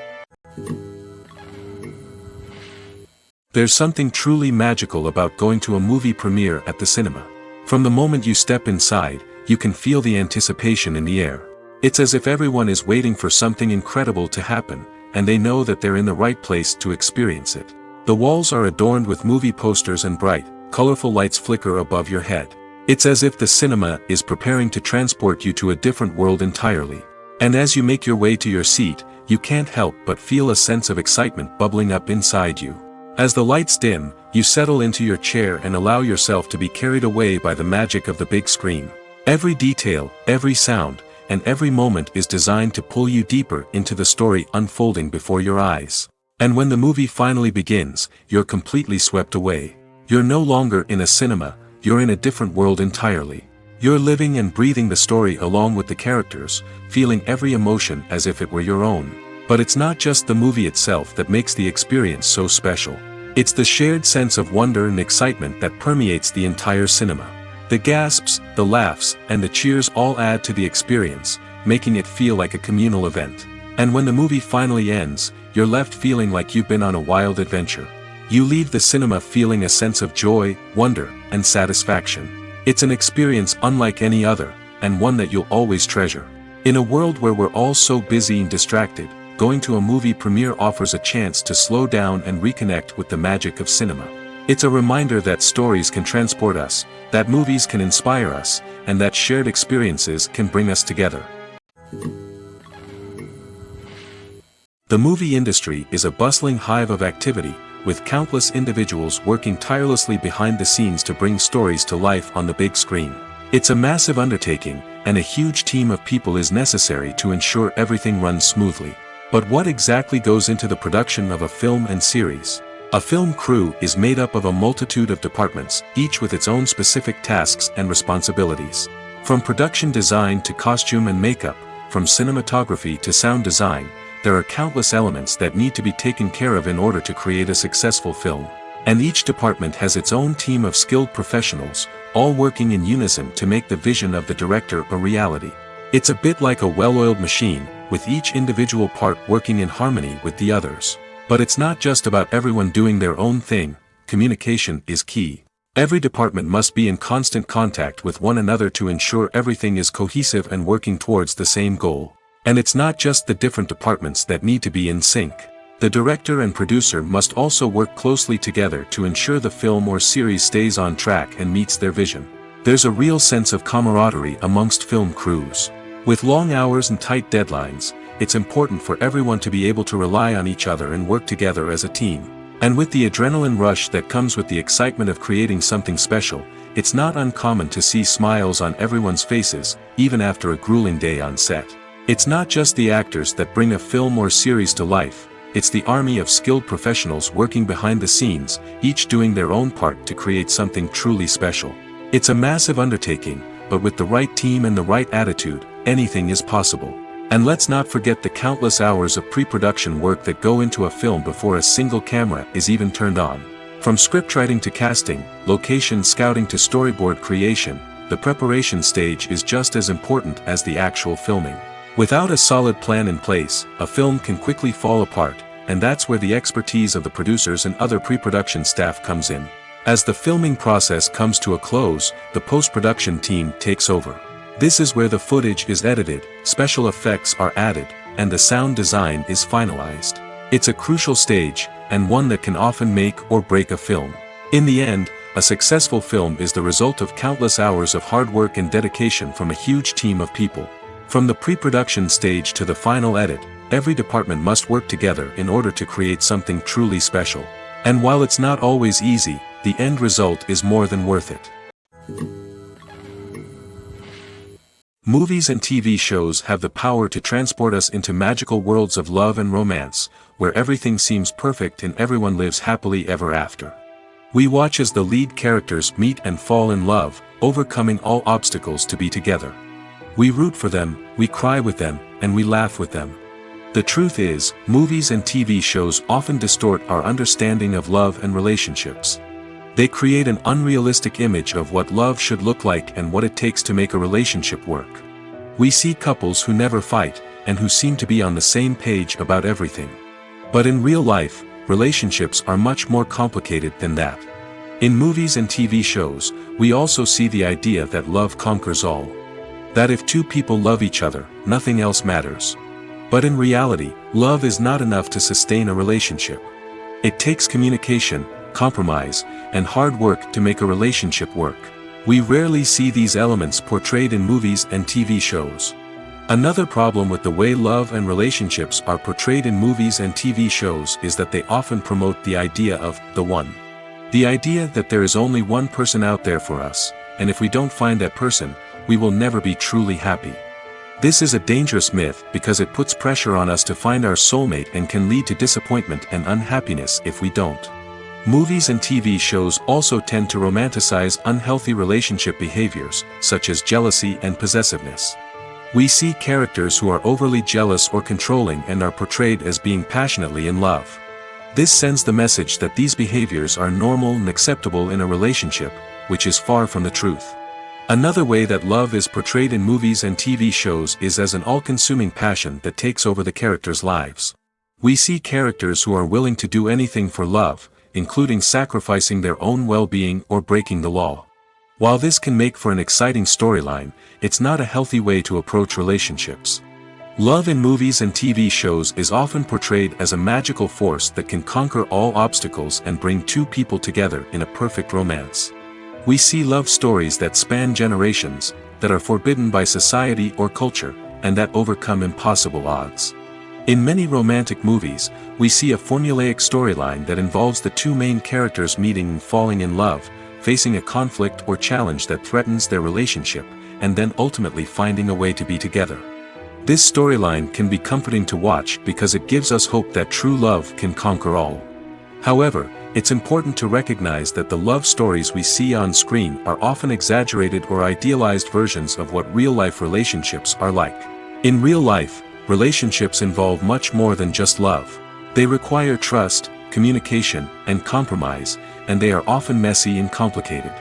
There's something truly magical about going to a movie premiere at the cinema. From the moment you step inside, you can feel the anticipation in the air. It's as if everyone is waiting for something incredible to happen, and they know that they're in the right place to experience it. The walls are adorned with movie posters and bright, colorful lights flicker above your head. It's as if the cinema is preparing to transport you to a different world entirely. And as you make your way to your seat, you can't help but feel a sense of excitement bubbling up inside you. As the lights dim, you settle into your chair and allow yourself to be carried away by the magic of the big screen. Every detail, every sound, and every moment is designed to pull you deeper into the story unfolding before your eyes. And when the movie finally begins, you're completely swept away. You're no longer in a cinema, you're in a different world entirely. You're living and breathing the story along with the characters, feeling every emotion as if it were your own. But it's not just the movie itself that makes the experience so special. It's the shared sense of wonder and excitement that permeates the entire cinema. The gasps, the laughs, and the cheers all add to the experience, making it feel like a communal event. And when the movie finally ends, you're left feeling like you've been on a wild adventure. You leave the cinema feeling a sense of joy, wonder, and satisfaction. It's an experience unlike any other, and one that you'll always treasure. In a world where we're all so busy and distracted, going to a movie premiere offers a chance to slow down and reconnect with the magic of cinema. It's a reminder that stories can transport us, that movies can inspire us, and that shared experiences can bring us together. The movie industry is a bustling hive of activity, with countless individuals working tirelessly behind the scenes to bring stories to life on the big screen. It's a massive undertaking, and a huge team of people is necessary to ensure everything runs smoothly. But what exactly goes into the production of a film and series? A film crew is made up of a multitude of departments, each with its own specific tasks and responsibilities. From production design to costume and makeup, from cinematography to sound design, there are countless elements that need to be taken care of in order to create a successful film. And each department has its own team of skilled professionals, all working in unison to make the vision of the director a reality. It's a bit like a well-oiled machine, with each individual part working in harmony with the others. But it's not just about everyone doing their own thing, communication is key. Every department must be in constant contact with one another to ensure everything is cohesive and working towards the same goal. And it's not just the different departments that need to be in sync. The director and producer must also work closely together to ensure the film or series stays on track and meets their vision. There's a real sense of camaraderie amongst film crews. With long hours and tight deadlines, it's important for everyone to be able to rely on each other and work together as a team. And with the adrenaline rush that comes with the excitement of creating something special, it's not uncommon to see smiles on everyone's faces, even after a grueling day on set. It's not just the actors that bring a film or series to life, it's the army of skilled professionals working behind the scenes, each doing their own part to create something truly special. It's a massive undertaking, but with the right team and the right attitude, anything is possible. And let's not forget the countless hours of pre-production work that go into a film before a single camera is even turned on. From scriptwriting to casting, location scouting to storyboard creation, the preparation stage is just as important as the actual filming. Without a solid plan in place, a film can quickly fall apart, and that's where the expertise of the producers and other pre-production staff comes in. As the filming process comes to a close, the post-production team takes over. This is where the footage is edited, special effects are added, and the sound design is finalized. It's a crucial stage, and one that can often make or break a film. In the end, a successful film is the result of countless hours of hard work and dedication from a huge team of people. From the pre-production stage to the final edit, every department must work together in order to create something truly special. And while it's not always easy, the end result is more than worth it. Movies and TV shows have the power to transport us into magical worlds of love and romance, where everything seems perfect and everyone lives happily ever after. We watch as the lead characters meet and fall in love, overcoming all obstacles to be together. We root for them, we cry with them, and we laugh with them. The truth is, movies and TV shows often distort our understanding of love and relationships. They create an unrealistic image of what love should look like and what it takes to make a relationship work. We see couples who never fight, and who seem to be on the same page about everything. But in real life, relationships are much more complicated than that. In movies and TV shows, we also see the idea that love conquers all. That if two people love each other, nothing else matters. But in reality, love is not enough to sustain a relationship. It takes communication, compromise, and hard work to make a relationship work. We rarely see these elements portrayed in movies and TV shows. Another problem with the way love and relationships are portrayed in movies and TV shows is that they often promote the idea of the one. The idea that there is only one person out there for us, and if we don't find that person, we will never be truly happy. This is a dangerous myth because it puts pressure on us to find our soulmate and can lead to disappointment and unhappiness if we don't. Movies and TV shows also tend to romanticize unhealthy relationship behaviors, such as jealousy and possessiveness. We see characters who are overly jealous or controlling and are portrayed as being passionately in love. This sends the message that these behaviors are normal and acceptable in a relationship, which is far from the truth. Another way that love is portrayed in movies and TV shows is as an all-consuming passion that takes over the characters' lives. We see characters who are willing to do anything for love, including sacrificing their own well-being or breaking the law. While this can make for an exciting storyline, it's not a healthy way to approach relationships. Love in movies and TV shows is often portrayed as a magical force that can conquer all obstacles and bring two people together in a perfect romance. We see love stories that span generations, that are forbidden by society or culture, and that overcome impossible odds. In many romantic movies, we see a formulaic storyline that involves the two main characters meeting and falling in love, facing a conflict or challenge that threatens their relationship, and then ultimately finding a way to be together. This storyline can be comforting to watch because it gives us hope that true love can conquer all. However, it's important to recognize that the love stories we see on screen are often exaggerated or idealized versions of what real-life relationships are like. In real life, relationships involve much more than just love. They require trust, communication, and compromise, and they are often messy and complicated.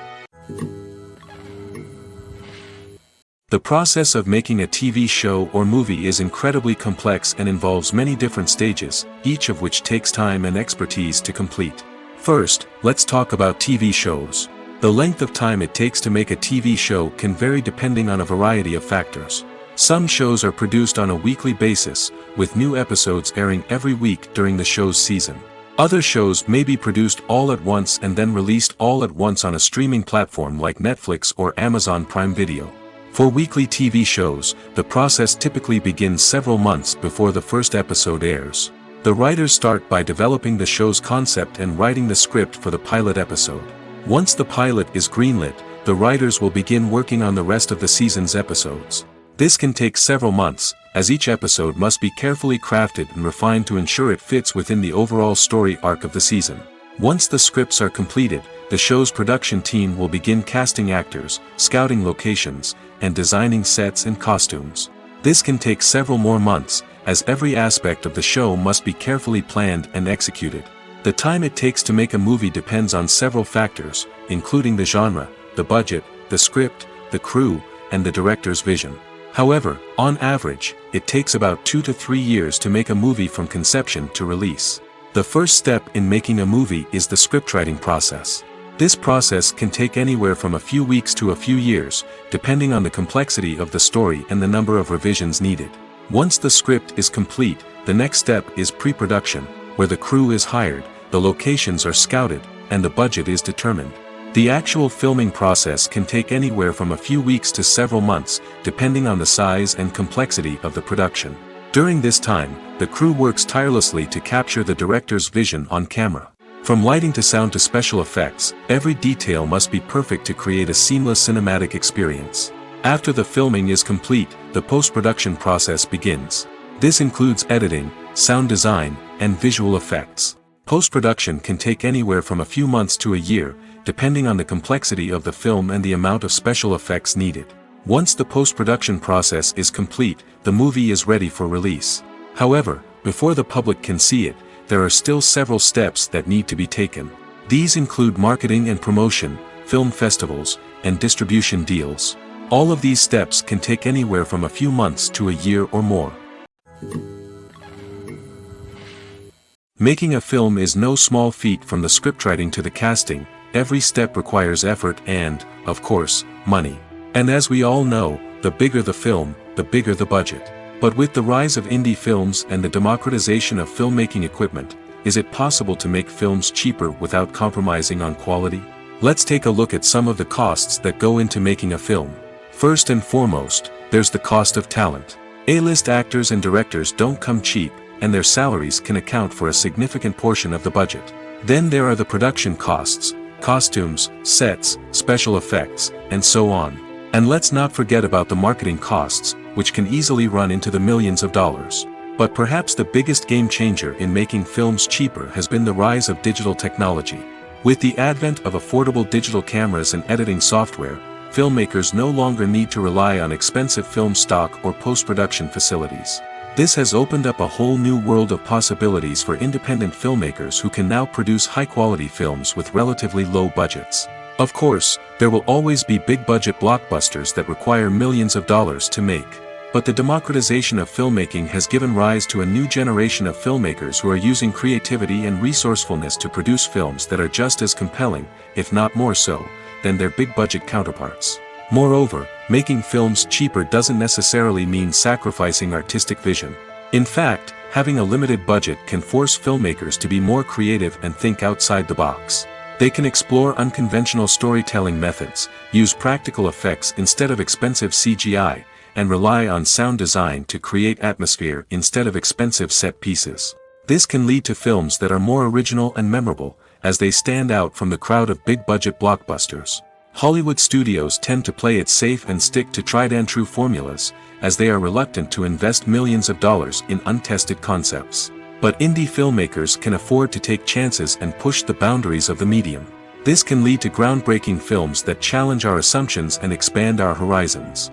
The process of making a TV show or movie is incredibly complex and involves many different stages, each of which takes time and expertise to complete. First, let's talk about TV shows. The length of time it takes to make a TV show can vary depending on a variety of factors. Some shows are produced on a weekly basis, with new episodes airing every week during the show's season. Other shows may be produced all at once and then released all at once on a streaming platform like Netflix or Amazon Prime Video. For weekly TV shows, the process typically begins several months before the first episode airs. The writers start by developing the show's concept and writing the script for the pilot episode. Once the pilot is greenlit, the writers will begin working on the rest of the season's episodes. This can take several months, as each episode must be carefully crafted and refined to ensure it fits within the overall story arc of the season. Once the scripts are completed, the show's production team will begin casting actors, scouting locations, and designing sets and costumes. This can take several more months, as every aspect of the show must be carefully planned and executed. The time it takes to make a movie depends on several factors, including the genre, the budget, the script, the crew, and the director's vision. However, on average, it takes about 2 to 3 years to make a movie from conception to release. The first step in making a movie is the scriptwriting process. This process can take anywhere from a few weeks to a few years, depending on the complexity of the story and the number of revisions needed. Once the script is complete, the next step is pre-production, where the crew is hired, the locations are scouted, and the budget is determined. The actual filming process can take anywhere from a few weeks to several months, depending on the size and complexity of the production. During this time, the crew works tirelessly to capture the director's vision on camera. From lighting to sound to special effects, every detail must be perfect to create a seamless cinematic experience. After the filming is complete, the post-production process begins. This includes editing, sound design, and visual effects. Post-production can take anywhere from a few months to a year, depending on the complexity of the film and the amount of special effects needed. Once the post-production process is complete, the movie is ready for release. However, before the public can see it, there are still several steps that need to be taken. These include marketing and promotion, film festivals, and distribution deals. All of these steps can take anywhere from a few months to a year or more. Making a film is no small feat. From the scriptwriting to the casting, every step requires effort and, of course, money. And as we all know, the bigger the film, the bigger the budget. But with the rise of indie films and the democratization of filmmaking equipment, is it possible to make films cheaper without compromising on quality? Let's take a look at some of the costs that go into making a film. First and foremost, there's the cost of talent. A-list actors and directors don't come cheap, and their salaries can account for a significant portion of the budget. Then there are the production costs, costumes, sets, special effects, and so on. And let's not forget about the marketing costs, which can easily run into the millions of dollars. But perhaps the biggest game changer in making films cheaper has been the rise of digital technology. With the advent of affordable digital cameras and editing software, filmmakers no longer need to rely on expensive film stock or post-production facilities. This has opened up a whole new world of possibilities for independent filmmakers who can now produce high-quality films with relatively low budgets. Of course, there will always be big-budget blockbusters that require millions of dollars to make. But the democratization of filmmaking has given rise to a new generation of filmmakers who are using creativity and resourcefulness to produce films that are just as compelling, if not more so, than their big-budget counterparts. Moreover, making films cheaper doesn't necessarily mean sacrificing artistic vision. In fact, having a limited budget can force filmmakers to be more creative and think outside the box. They can explore unconventional storytelling methods, use practical effects instead of expensive CGI, and rely on sound design to create atmosphere instead of expensive set pieces. This can lead to films that are more original and memorable, as they stand out from the crowd of big-budget blockbusters. Hollywood studios tend to play it safe and stick to tried-and-true formulas, as they are reluctant to invest millions of dollars in untested concepts. But indie filmmakers can afford to take chances and push the boundaries of the medium. This can lead to groundbreaking films that challenge our assumptions and expand our horizons.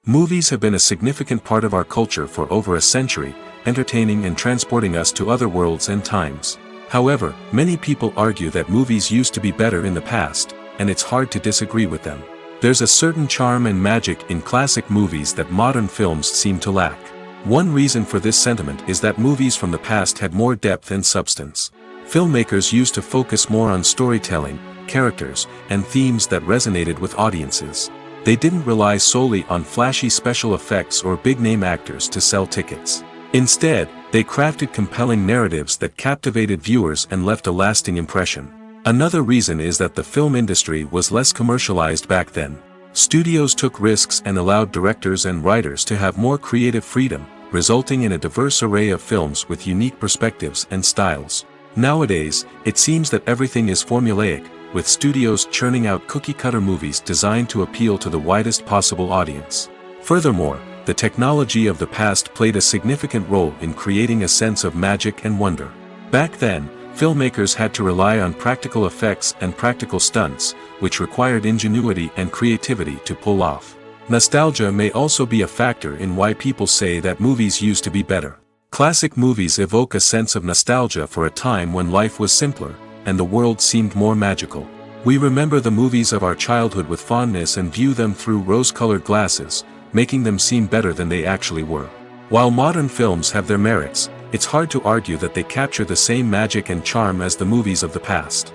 Movies have been a significant part of our culture for over a century, entertaining and transporting us to other worlds and times. However, many people argue that movies used to be better in the past, and it's hard to disagree with them. There's a certain charm and magic in classic movies that modern films seem to lack. One reason for this sentiment is that movies from the past had more depth and substance. Filmmakers used to focus more on storytelling, characters, and themes that resonated with audiences. They didn't rely solely on flashy special effects or big-name actors to sell tickets. Instead, they crafted compelling narratives that captivated viewers and left a lasting impression. Another reason is that the film industry was less commercialized back then. Studios took risks and allowed directors and writers to have more creative freedom, resulting in a diverse array of films with unique perspectives and styles. Nowadays, it seems that everything is formulaic, with studios churning out cookie-cutter movies designed to appeal to the widest possible audience. Furthermore, the technology of the past played a significant role in creating a sense of magic and wonder. Back then, filmmakers had to rely on practical effects and practical stunts, which required ingenuity and creativity to pull off. Nostalgia may also be a factor in why people say that movies used to be better. Classic movies evoke a sense of nostalgia for a time when life was simpler, and the world seemed more magical. We remember the movies of our childhood with fondness and view them through rose-colored glasses, making them seem better than they actually were. While modern films have their merits, it's hard to argue that they capture the same magic and charm as the movies of the past.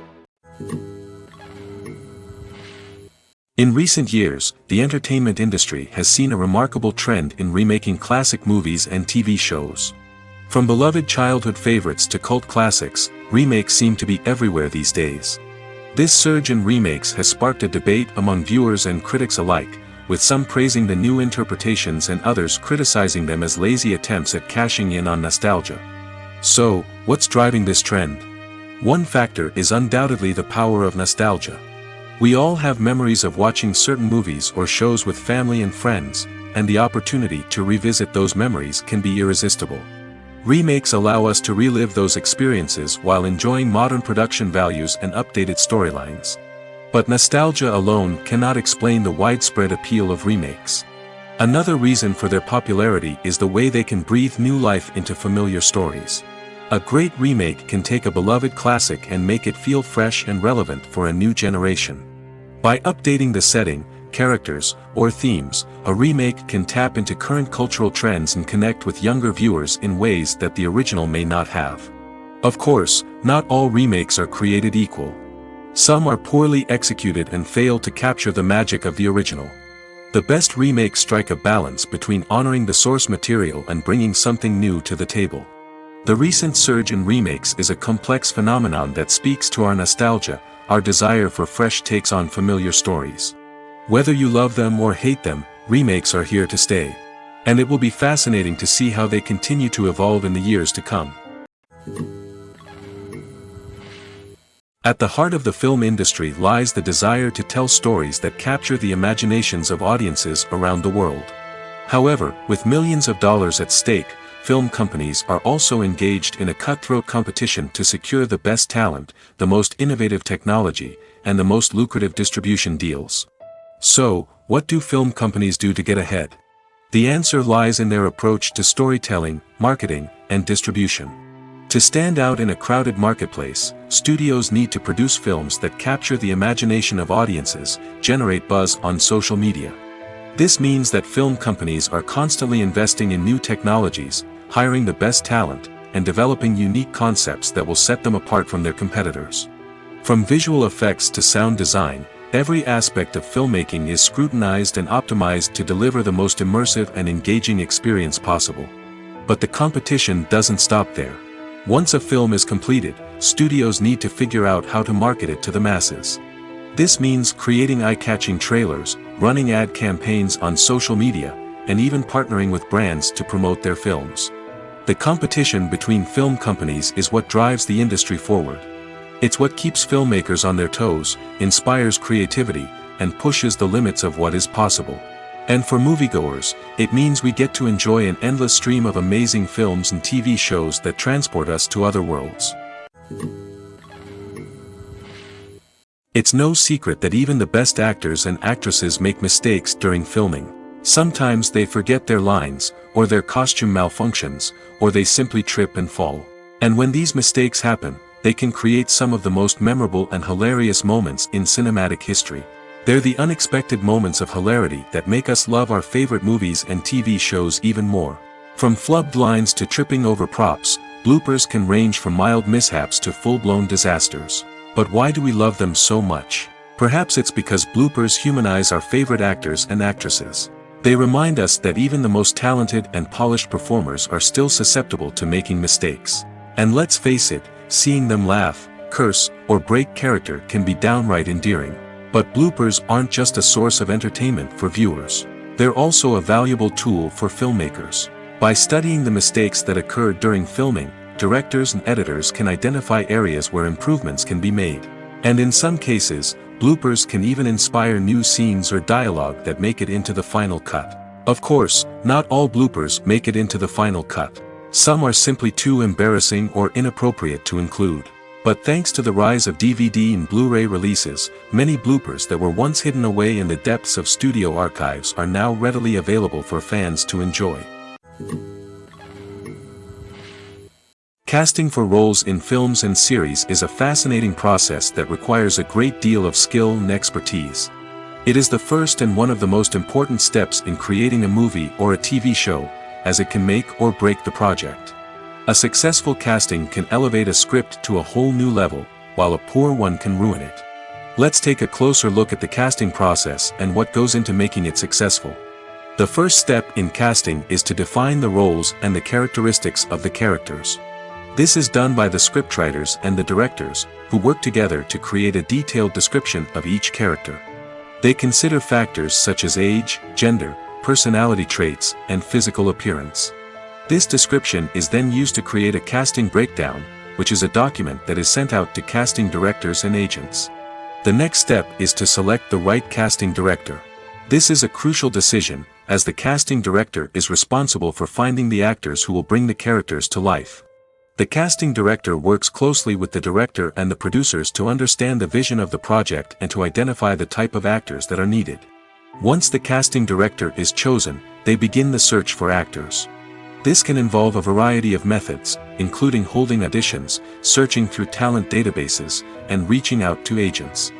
In recent years, the entertainment industry has seen a remarkable trend in remaking classic movies and TV shows. From beloved childhood favorites to cult classics, remakes seem to be everywhere these days. This surge in remakes has sparked a debate among viewers and critics alike, with some praising the new interpretations and others criticizing them as lazy attempts at cashing in on nostalgia. So, what's driving this trend? One factor is undoubtedly the power of nostalgia. We all have memories of watching certain movies or shows with family and friends, and the opportunity to revisit those memories can be irresistible. Remakes allow us to relive those experiences while enjoying modern production values and updated storylines. But nostalgia alone cannot explain the widespread appeal of remakes. Another reason for their popularity is the way they can breathe new life into familiar stories. A great remake can take a beloved classic and make it feel fresh and relevant for a new generation. By updating the setting, characters, or themes, a remake can tap into current cultural trends and connect with younger viewers in ways that the original may not have. Of course, not all remakes are created equal. Some are poorly executed and fail to capture the magic of the original. The best remakes strike a balance between honoring the source material and bringing something new to the table. The recent surge in remakes is a complex phenomenon that speaks to our nostalgia, our desire for fresh takes on familiar stories. Whether you love them or hate them, remakes are here to stay. And it will be fascinating to see how they continue to evolve in the years to come. At the heart of the film industry lies the desire to tell stories that capture the imaginations of audiences around the world. However, with millions of dollars at stake, film companies are also engaged in a cutthroat competition to secure the best talent, the most innovative technology, and the most lucrative distribution deals. So, what do film companies do to get ahead? The answer lies in their approach to storytelling, marketing, and distribution. To stand out in a crowded marketplace, studios need to produce films that capture the imagination of audiences, generate buzz on social media. This means that film companies are constantly investing in new technologies, hiring the best talent, and developing unique concepts that will set them apart from their competitors. From visual effects to sound design, every aspect of filmmaking is scrutinized and optimized to deliver the most immersive and engaging experience possible. But the competition doesn't stop there. Once a film is completed, studios need to figure out how to market it to the masses. This means creating eye-catching trailers, running ad campaigns on social media, and even partnering with brands to promote their films. The competition between film companies is what drives the industry forward. It's what keeps filmmakers on their toes, inspires creativity, and pushes the limits of what is possible. And for moviegoers, it means we get to enjoy an endless stream of amazing films and TV shows that transport us to other worlds. It's no secret that even the best actors and actresses make mistakes during filming. Sometimes they forget their lines, or their costume malfunctions, or they simply trip and fall. And when these mistakes happen, they can create some of the most memorable and hilarious moments in cinematic history. They're the unexpected moments of hilarity that make us love our favorite movies and TV shows even more. From flubbed lines to tripping over props, bloopers can range from mild mishaps to full-blown disasters. But why do we love them so much? Perhaps it's because bloopers humanize our favorite actors and actresses. They remind us that even the most talented and polished performers are still susceptible to making mistakes. And let's face it, seeing them laugh, curse, or break character can be downright endearing. But bloopers aren't just a source of entertainment for viewers. They're also a valuable tool for filmmakers. By studying the mistakes that occurred during filming, directors and editors can identify areas where improvements can be made. And in some cases, bloopers can even inspire new scenes or dialogue that make it into the final cut. Of course, not all bloopers make it into the final cut. Some are simply too embarrassing or inappropriate to include. But thanks to the rise of DVD and Blu-ray releases, many bloopers that were once hidden away in the depths of studio archives are now readily available for fans to enjoy. Casting for roles in films and series is a fascinating process that requires a great deal of skill and expertise. It is the first and one of the most important steps in creating a movie or a TV show, as it can make or break the project. A successful casting can elevate a script to a whole new level, while a poor one can ruin it. Let's take a closer look at the casting process and what goes into making it successful. The first step in casting is to define the roles and the characteristics of the characters. This is done by the scriptwriters and the directors, who work together to create a detailed description of each character. They consider factors such as age, gender, personality traits, and physical appearance. This description is then used to create a casting breakdown, which is a document that is sent out to casting directors and agents. The next step is to select the right casting director. This is a crucial decision, as the casting director is responsible for finding the actors who will bring the characters to life. The casting director works closely with the director and the producers to understand the vision of the project and to identify the type of actors that are needed. Once the casting director is chosen, they begin the search for actors. This can involve a variety of methods, including holding auditions, searching through talent databases, and reaching out to agents.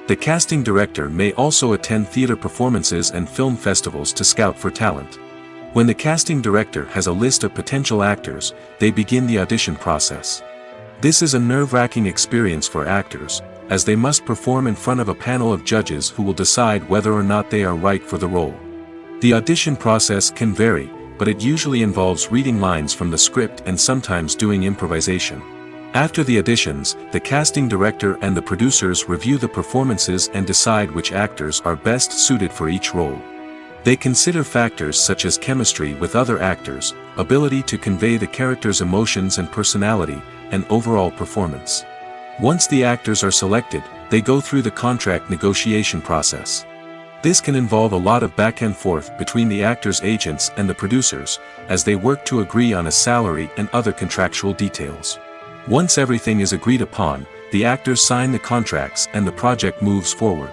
The casting director may also attend theater performances and film festivals to scout for talent. When the casting director has a list of potential actors, they begin the audition process. This is a nerve-wracking experience for actors, as they must perform in front of a panel of judges who will decide whether or not they are right for the role. The audition process can vary, but it usually involves reading lines from the script and sometimes doing improvisation. After the auditions, the casting director and the producers review the performances and decide which actors are best suited for each role. They consider factors such as chemistry with other actors, ability to convey the character's emotions and personality, and overall performance. Once the actors are selected, they go through the contract negotiation process. This can involve a lot of back and forth between the actors' agents and the producers, as they work to agree on a salary and other contractual details. Once everything is agreed upon, the actors sign the contracts and the project moves forward.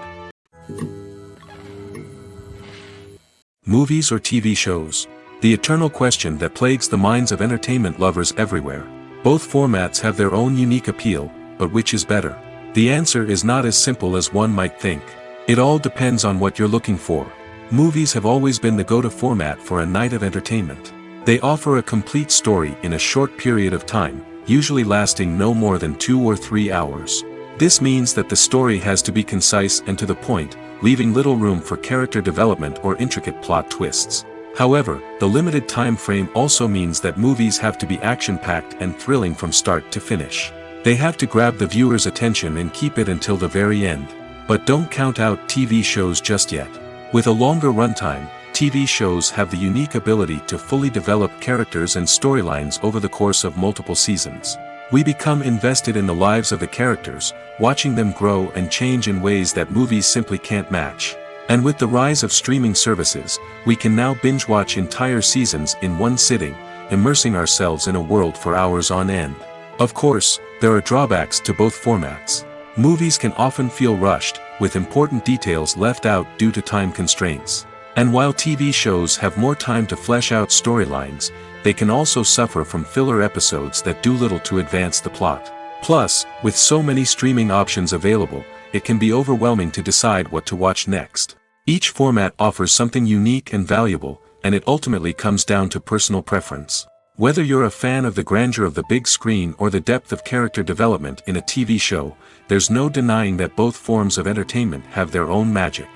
Movies or TV shows? The eternal question that plagues the minds of entertainment lovers everywhere. Both formats have their own unique appeal, but which is better? The answer is not as simple as one might think. It all depends on what you're looking for. Movies have always been the go-to format for a night of entertainment. They offer a complete story in a short period of time, usually lasting no more than 2 or 3 hours. This means that the story has to be concise and to the point, leaving little room for character development or intricate plot twists. However, the limited time frame also means that movies have to be action-packed and thrilling from start to finish. They have to grab the viewer's attention and keep it until the very end. But don't count out TV shows just yet. With a longer runtime, TV shows have the unique ability to fully develop characters and storylines over the course of multiple seasons. We become invested in the lives of the characters, watching them grow and change in ways that movies simply can't match. And with the rise of streaming services, we can now binge-watch entire seasons in one sitting, immersing ourselves in a world for hours on end. Of course, there are drawbacks to both formats. Movies can often feel rushed, with important details left out due to time constraints. And while TV shows have more time to flesh out storylines, they can also suffer from filler episodes that do little to advance the plot. Plus, with so many streaming options available, it can be overwhelming to decide what to watch next. Each format offers something unique and valuable, and it ultimately comes down to personal preference. Whether you're a fan of the grandeur of the big screen or the depth of character development in a TV show, there's no denying that both forms of entertainment have their own magic.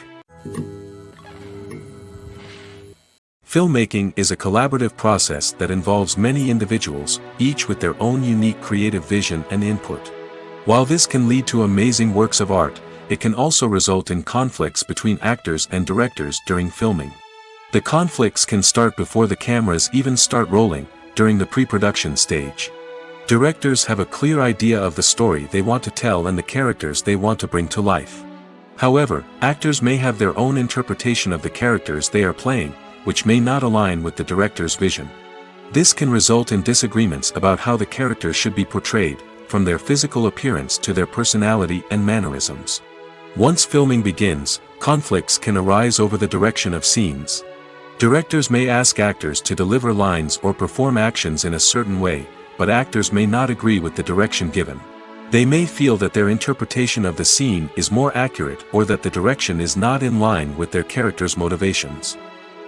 Filmmaking is a collaborative process that involves many individuals, each with their own unique creative vision and input. While this can lead to amazing works of art, it can also result in conflicts between actors and directors during filming. The conflicts can start before the cameras even start rolling, during the pre-production stage. Directors have a clear idea of the story they want to tell and the characters they want to bring to life. However, actors may have their own interpretation of the characters they are playing, which may not align with the director's vision. This can result in disagreements about how the characters should be portrayed, from their physical appearance to their personality and mannerisms. Once filming begins, conflicts can arise over the direction of scenes. Directors may ask actors to deliver lines or perform actions in a certain way, but actors may not agree with the direction given. They may feel that their interpretation of the scene is more accurate or that the direction is not in line with their character's motivations.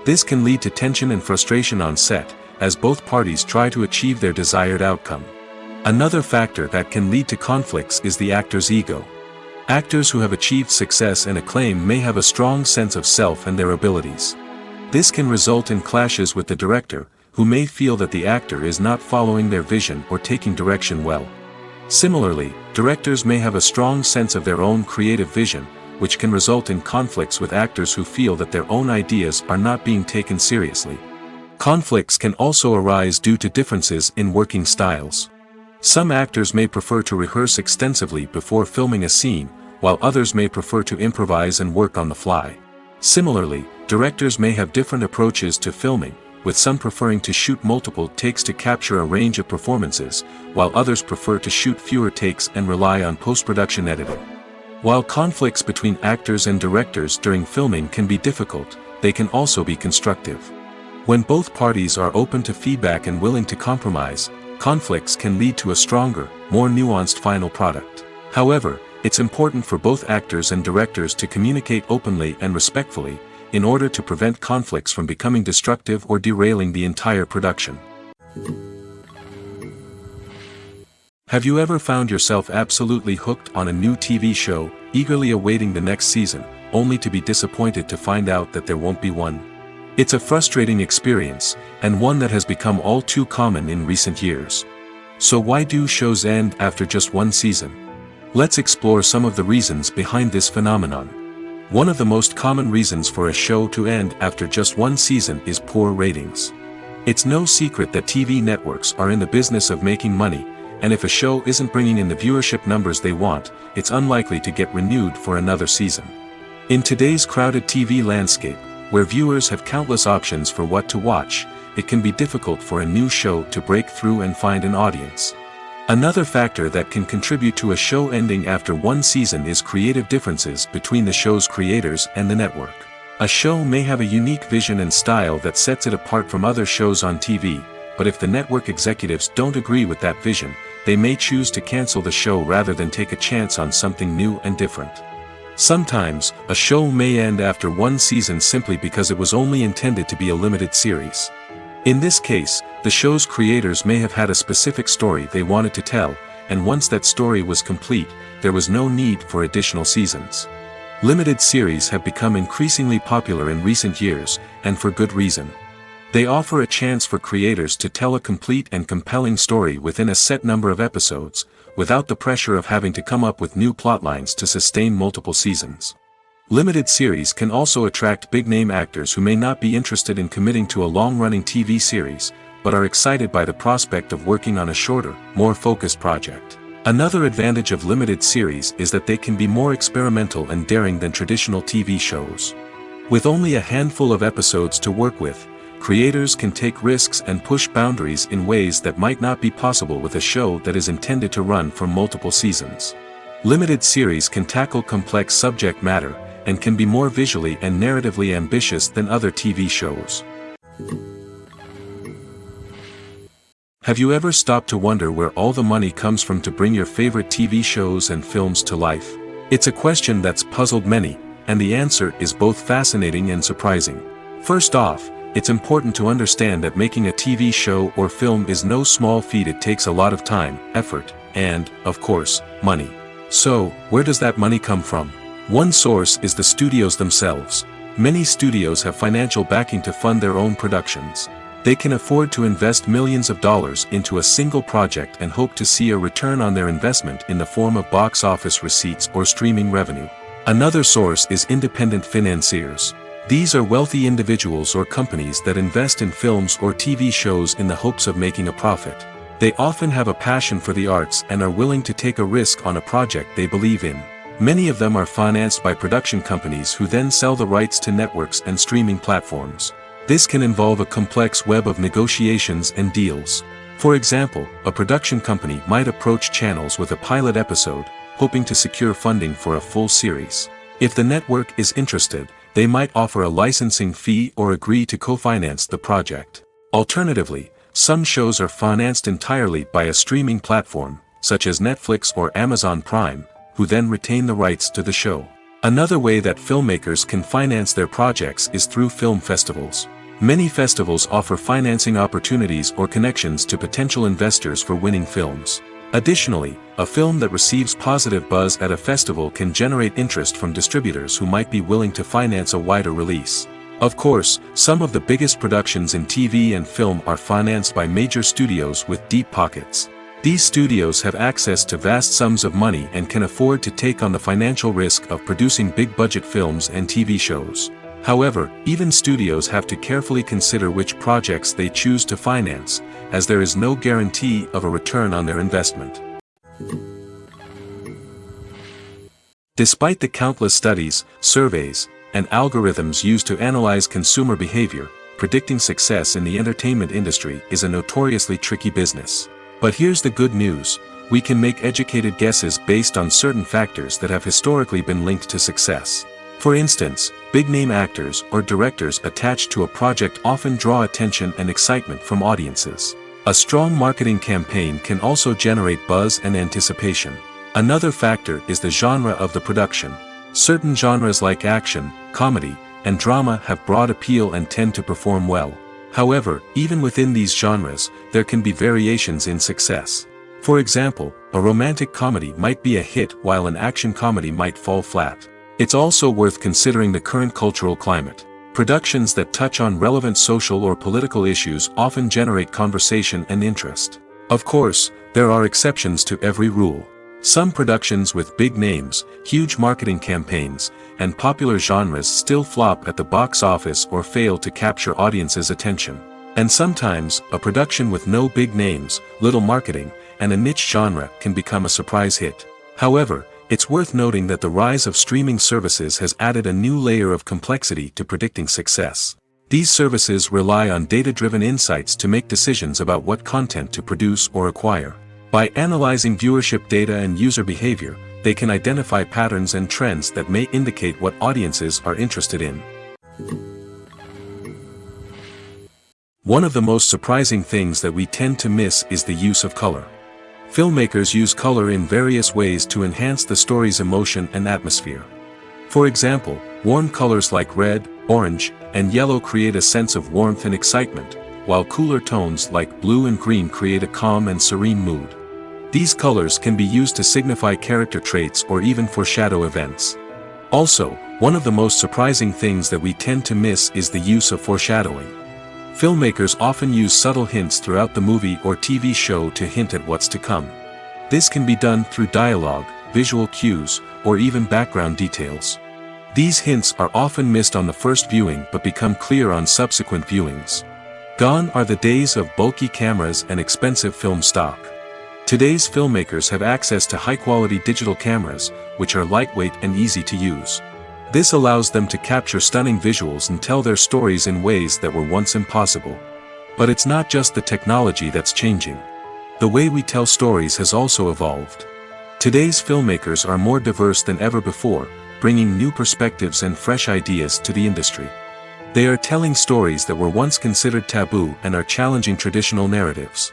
This can lead to tension and frustration on set, as both parties try to achieve their desired outcome. Another factor that can lead to conflicts is the actor's ego. Actors who have achieved success and acclaim may have a strong sense of self and their abilities. This can result in clashes with the director, who may feel that the actor is not following their vision or taking direction well. Similarly, directors may have a strong sense of their own creative vision, which can result in conflicts with actors who feel that their own ideas are not being taken seriously. Conflicts can also arise due to differences in working styles. Some actors may prefer to rehearse extensively before filming a scene, while others may prefer to improvise and work on the fly. Similarly, directors may have different approaches to filming, with some preferring to shoot multiple takes to capture a range of performances, while others prefer to shoot fewer takes and rely on post-production editing. While conflicts between actors and directors during filming can be difficult, they can also be constructive. When both parties are open to feedback and willing to compromise, conflicts can lead to a stronger, more nuanced final product. However, it's important for both actors and directors to communicate openly and respectfully, in order to prevent conflicts from becoming destructive or derailing the entire production. Have you ever found yourself absolutely hooked on a new TV show, eagerly awaiting the next season, only to be disappointed to find out that there won't be one? It's a frustrating experience, and one that has become all too common in recent years. So why do shows end after just one season? Let's explore some of the reasons behind this phenomenon. One of the most common reasons for a show to end after just one season is poor ratings. It's no secret that TV networks are in the business of making money, and if a show isn't bringing in the viewership numbers they want, it's unlikely to get renewed for another season. In today's crowded TV landscape, where viewers have countless options for what to watch, it can be difficult for a new show to break through and find an audience. Another factor that can contribute to a show ending after one season is creative differences between the show's creators and the network. A show may have a unique vision and style that sets it apart from other shows on TV, but if the network executives don't agree with that vision, they may choose to cancel the show rather than take a chance on something new and different. Sometimes, a show may end after one season simply because it was only intended to be a limited series. In this case, the show's creators may have had a specific story they wanted to tell, and once that story was complete, there was no need for additional seasons. Limited series have become increasingly popular in recent years, and for good reason. They offer a chance for creators to tell a complete and compelling story within a set number of episodes, without the pressure of having to come up with new plotlines to sustain multiple seasons. Limited series can also attract big-name actors who may not be interested in committing to a long-running TV series, but are excited by the prospect of working on a shorter, more focused project. Another advantage of limited series is that they can be more experimental and daring than traditional TV shows. With only a handful of episodes to work with, creators can take risks and push boundaries in ways that might not be possible with a show that is intended to run for multiple seasons. Limited series can tackle complex subject matter, and can be more visually and narratively ambitious than other TV shows. Have you ever stopped to wonder where all the money comes from to bring your favorite TV shows and films to life? It's a question that's puzzled many, and the answer is both fascinating and surprising. First off, it's important to understand that making a TV show or film is no small feat. It takes a lot of time, effort, and, of course, money. So, where does that money come from? One source is the studios themselves. Many studios have financial backing to fund their own productions. They can afford to invest millions of dollars into a single project and hope to see a return on their investment in the form of box office receipts or streaming revenue. Another source is independent financiers. These are wealthy individuals or companies that invest in films or TV shows in the hopes of making a profit. They often have a passion for the arts and are willing to take a risk on a project they believe in. Many of them are financed by production companies who then sell the rights to networks and streaming platforms. This can involve a complex web of negotiations and deals. For example, a production company might approach channels with a pilot episode, hoping to secure funding for a full series. If the network is interested, they might offer a licensing fee or agree to co-finance the project. Alternatively, some shows are financed entirely by a streaming platform, such as Netflix or Amazon Prime, who then retain the rights to the show. Another way that filmmakers can finance their projects is through film festivals. Many festivals offer financing opportunities or connections to potential investors for winning films. Additionally, a film that receives positive buzz at a festival can generate interest from distributors who might be willing to finance a wider release. Of course, some of the biggest productions in TV and film are financed by major studios with deep pockets. These studios have access to vast sums of money and can afford to take on the financial risk of producing big-budget films and TV shows. However, even studios have to carefully consider which projects they choose to finance, as there is no guarantee of a return on their investment. Despite the countless studies, surveys, and algorithms used to analyze consumer behavior, predicting success in the entertainment industry is a notoriously tricky business. But here's the good news: we can make educated guesses based on certain factors that have historically been linked to success. For instance, big-name actors or directors attached to a project often draw attention and excitement from audiences. A strong marketing campaign can also generate buzz and anticipation. Another factor is the genre of the production. Certain genres like action, comedy, and drama have broad appeal and tend to perform well. However, even within these genres, there can be variations in success. For example, a romantic comedy might be a hit while an action comedy might fall flat. It's also worth considering the current cultural climate. Productions that touch on relevant social or political issues often generate conversation and interest. Of course, there are exceptions to every rule. Some productions with big names, huge marketing campaigns, and popular genres still flop at the box office or fail to capture audiences' attention. And sometimes, a production with no big names, little marketing, and a niche genre can become a surprise hit. However, it's worth noting that the rise of streaming services has added a new layer of complexity to predicting success. These services rely on data-driven insights to make decisions about what content to produce or acquire. By analyzing viewership data and user behavior, they can identify patterns and trends that may indicate what audiences are interested in. One of the most surprising things that we tend to miss is the use of color. Filmmakers use color in various ways to enhance the story's emotion and atmosphere. For example, warm colors like red, orange, and yellow create a sense of warmth and excitement, while cooler tones like blue and green create a calm and serene mood. These colors can be used to signify character traits or even foreshadow events. Also, one of the most surprising things that we tend to miss is the use of foreshadowing. Filmmakers often use subtle hints throughout the movie or TV show to hint at what's to come. This can be done through dialogue, visual cues, or even background details. These hints are often missed on the first viewing but become clear on subsequent viewings. Gone are the days of bulky cameras and expensive film stock. Today's filmmakers have access to high-quality digital cameras, which are lightweight and easy to use. This allows them to capture stunning visuals and tell their stories in ways that were once impossible. But it's not just the technology that's changing. The way we tell stories has also evolved. Today's filmmakers are more diverse than ever before, bringing new perspectives and fresh ideas to the industry. They are telling stories that were once considered taboo and are challenging traditional narratives.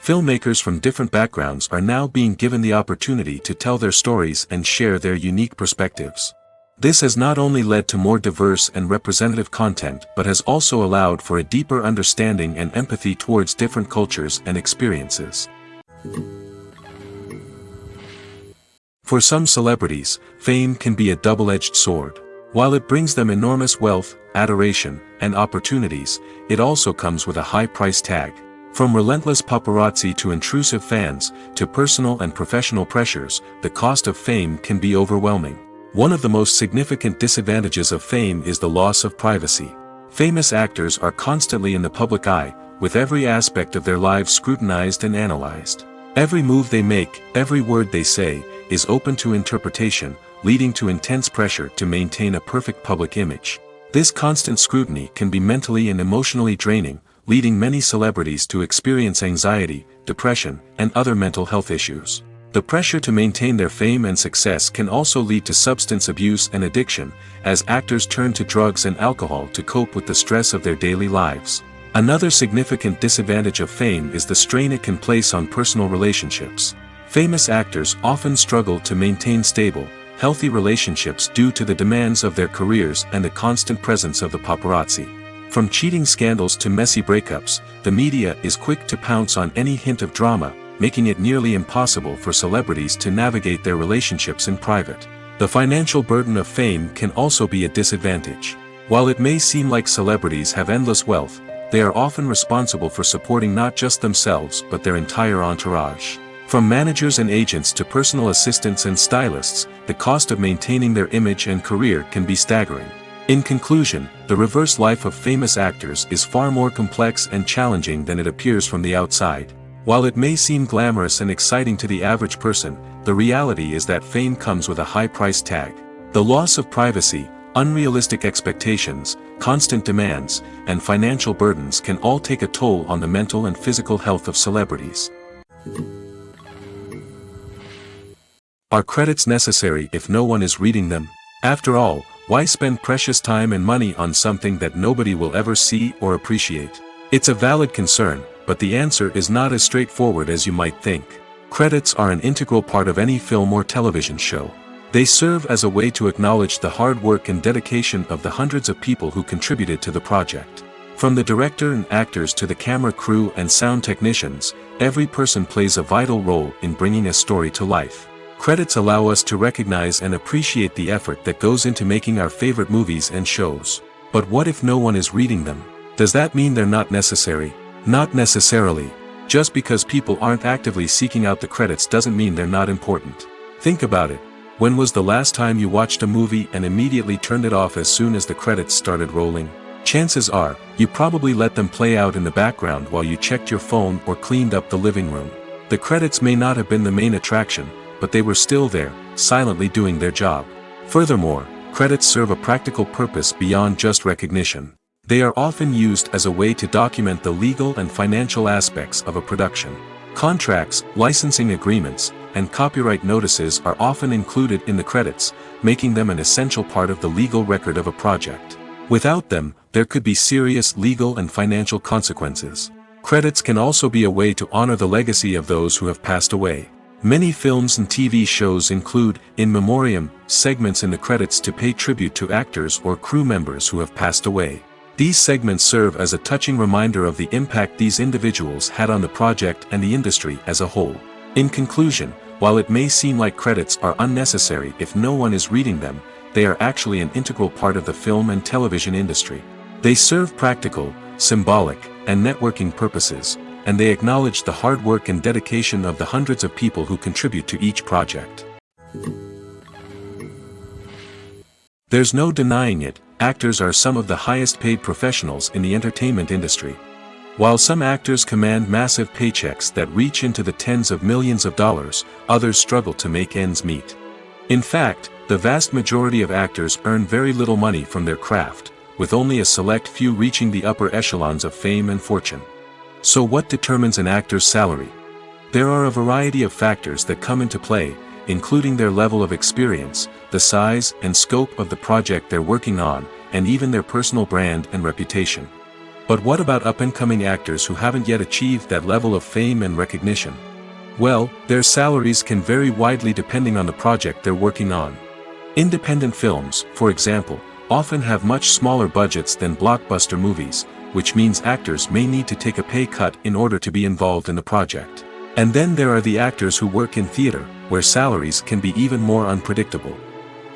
Filmmakers from different backgrounds are now being given the opportunity to tell their stories and share their unique perspectives. This has not only led to more diverse and representative content but has also allowed for a deeper understanding and empathy towards different cultures and experiences. For some celebrities, fame can be a double-edged sword. While it brings them enormous wealth, adoration, and opportunities, it also comes with a high price tag. From relentless paparazzi to intrusive fans, to personal and professional pressures, the cost of fame can be overwhelming. One of the most significant disadvantages of fame is the loss of privacy. Famous actors are constantly in the public eye, with every aspect of their lives scrutinized and analyzed. Every move they make, every word they say, is open to interpretation, leading to intense pressure to maintain a perfect public image. This constant scrutiny can be mentally and emotionally draining, leading many celebrities to experience anxiety, depression, and other mental health issues. The pressure to maintain their fame and success can also lead to substance abuse and addiction, as actors turn to drugs and alcohol to cope with the stress of their daily lives. Another significant disadvantage of fame is the strain it can place on personal relationships. Famous actors often struggle to maintain stable, healthy relationships due to the demands of their careers and the constant presence of the paparazzi. From cheating scandals to messy breakups, the media is quick to pounce on any hint of drama, making it nearly impossible for celebrities to navigate their relationships in private. The financial burden of fame can also be a disadvantage. While it may seem like celebrities have endless wealth, they are often responsible for supporting not just themselves but their entire entourage. From managers and agents to personal assistants and stylists, the cost of maintaining their image and career can be staggering. In conclusion, the reverse life of famous actors is far more complex and challenging than it appears from the outside. While it may seem glamorous and exciting to the average person, the reality is that fame comes with a high price tag. The loss of privacy, unrealistic expectations, constant demands, and financial burdens can all take a toll on the mental and physical health of celebrities. Are credits necessary if no one is reading them? After all, why spend precious time and money on something that nobody will ever see or appreciate? It's a valid concern, but the answer is not as straightforward as you might think. Credits are an integral part of any film or television show. They serve as a way to acknowledge the hard work and dedication of the hundreds of people who contributed to the project. From the director and actors to the camera crew and sound technicians, every person plays a vital role in bringing a story to life. Credits allow us to recognize and appreciate the effort that goes into making our favorite movies and shows. But what if no one is reading them? Does that mean they're not necessary? Not necessarily. Just because people aren't actively seeking out the credits doesn't mean they're not important. Think about it. When was the last time you watched a movie and immediately turned it off as soon as the credits started rolling? Chances are, you probably let them play out in the background while you checked your phone or cleaned up the living room. The credits may not have been the main attraction, but they were still there, silently doing their job. Furthermore, credits serve a practical purpose beyond just recognition. They are often used as a way to document the legal and financial aspects of a production. Contracts, licensing agreements, and copyright notices are often included in the credits, making them an essential part of the legal record of a project. Without them, there could be serious legal and financial consequences. Credits can also be a way to honor the legacy of those who have passed away. Many films and TV shows include, in memoriam, segments in the credits to pay tribute to actors or crew members who have passed away. These segments serve as a touching reminder of the impact these individuals had on the project and the industry as a whole. In conclusion, while it may seem like credits are unnecessary if no one is reading them, they are actually an integral part of the film and television industry. They serve practical, symbolic, and networking purposes, and they acknowledge the hard work and dedication of the hundreds of people who contribute to each project. There's no denying it, actors are some of the highest paid professionals in the entertainment industry. While some actors command massive paychecks that reach into the tens of millions of dollars, others struggle to make ends meet. In fact, the vast majority of actors earn very little money from their craft, with only a select few reaching the upper echelons of fame and fortune. So what determines an actor's salary? There are a variety of factors that come into play, including their level of experience, the size and scope of the project they're working on, and even their personal brand and reputation. But what about up-and-coming actors who haven't yet achieved that level of fame and recognition? Well, their salaries can vary widely depending on the project they're working on. Independent films, for example, often have much smaller budgets than blockbuster movies, which means actors may need to take a pay cut in order to be involved in the project. And then there are the actors who work in theater, where salaries can be even more unpredictable.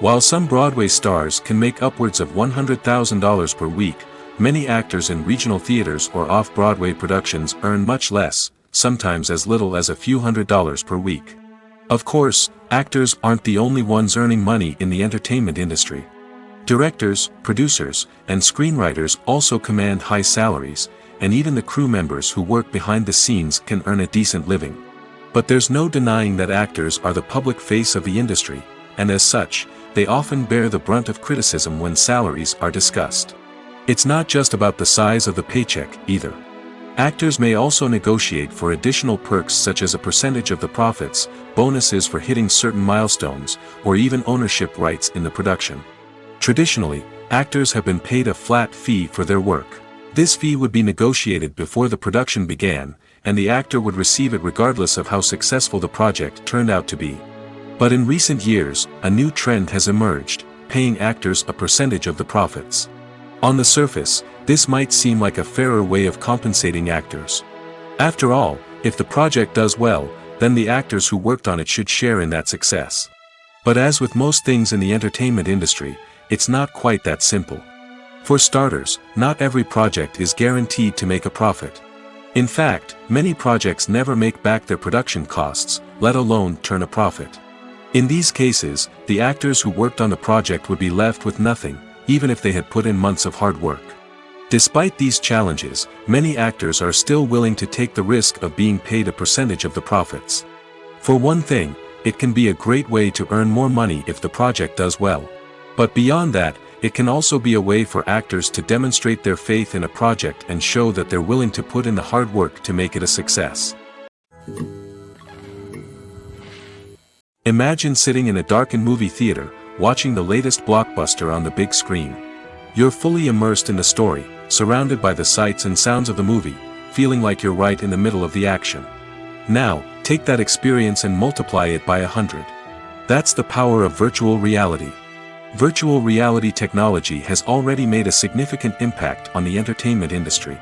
While some Broadway stars can make upwards of $100,000 per week, many actors in regional theaters or off-Broadway productions earn much less, sometimes as little as a few $100s per week. Of course, actors aren't the only ones earning money in the entertainment industry. Directors, producers, and screenwriters also command high salaries, and even the crew members who work behind the scenes can earn a decent living. But there's no denying that actors are the public face of the industry, and as such, they often bear the brunt of criticism when salaries are discussed. It's not just about the size of the paycheck, either. Actors may also negotiate for additional perks such as a percentage of the profits, bonuses for hitting certain milestones, or even ownership rights in the production. Traditionally, actors have been paid a flat fee for their work. This fee would be negotiated before the production began, and the actor would receive it regardless of how successful the project turned out to be. But in recent years, a new trend has emerged, paying actors a percentage of the profits. On the surface, this might seem like a fairer way of compensating actors. After all, if the project does well, then the actors who worked on it should share in that success. But as with most things in the entertainment industry, it's not quite that simple. For starters, not every project is guaranteed to make a profit. In fact, many projects never make back their production costs, let alone turn a profit. In these cases, the actors who worked on the project would be left with nothing, even if they had put in months of hard work. Despite these challenges, many actors are still willing to take the risk of being paid a percentage of the profits. For one thing, it can be a great way to earn more money if the project does well. But beyond that, it can also be a way for actors to demonstrate their faith in a project and show that they're willing to put in the hard work to make it a success. Imagine sitting in a darkened movie theater, watching the latest blockbuster on the big screen. You're fully immersed in the story, surrounded by the sights and sounds of the movie, feeling like you're right in the middle of the action. Now, take that experience and multiply it by 100. That's the power of virtual reality. Virtual reality technology has already made a significant impact on the entertainment industry.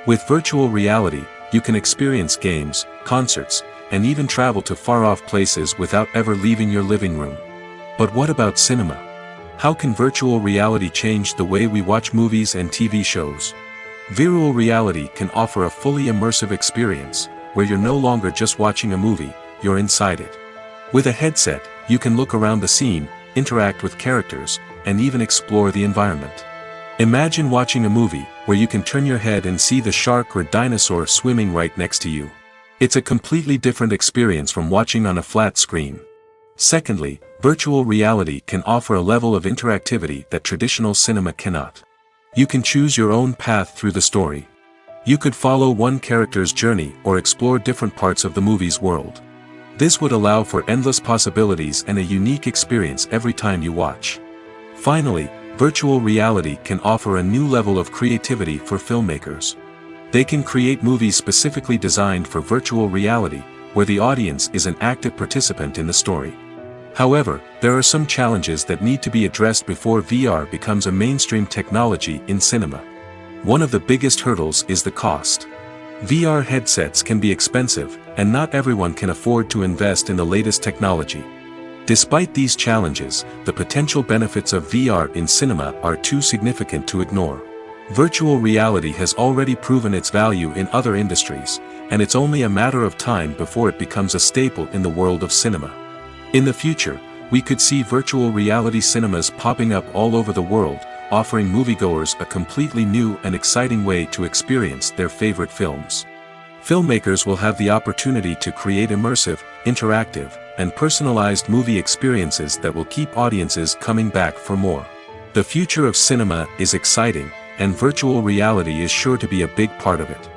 With virtual reality, you can experience games, concerts, and even travel to far-off places without ever leaving your living room. But what about cinema? How can virtual reality change the way we watch movies and TV shows? Virtual reality can offer a fully immersive experience, where you're no longer just watching a movie, you're inside it. With a headset, you can look around the scene, interact with characters, and even explore the environment. Imagine watching a movie where you can turn your head and see the shark or dinosaur swimming right next to you. It's a completely different experience from watching on a flat screen. Secondly, virtual reality can offer a level of interactivity that traditional cinema cannot. You can choose your own path through the story. You could follow one character's journey or explore different parts of the movie's world. This would allow for endless possibilities and a unique experience every time you watch. Finally, virtual reality can offer a new level of creativity for filmmakers. They can create movies specifically designed for virtual reality, where the audience is an active participant in the story. However, there are some challenges that need to be addressed before VR becomes a mainstream technology in cinema. One of the biggest hurdles is the cost. VR headsets can be expensive, and not everyone can afford to invest in the latest technology. Despite these challenges, the potential benefits of VR in cinema are too significant to ignore. Virtual reality has already proven its value in other industries, and it's only a matter of time before it becomes a staple in the world of cinema. In the future, we could see virtual reality cinemas popping up all over the world, offering moviegoers a completely new and exciting way to experience their favorite films. Filmmakers will have the opportunity to create immersive, interactive, and personalized movie experiences that will keep audiences coming back for more. The future of cinema is exciting, and virtual reality is sure to be a big part of it.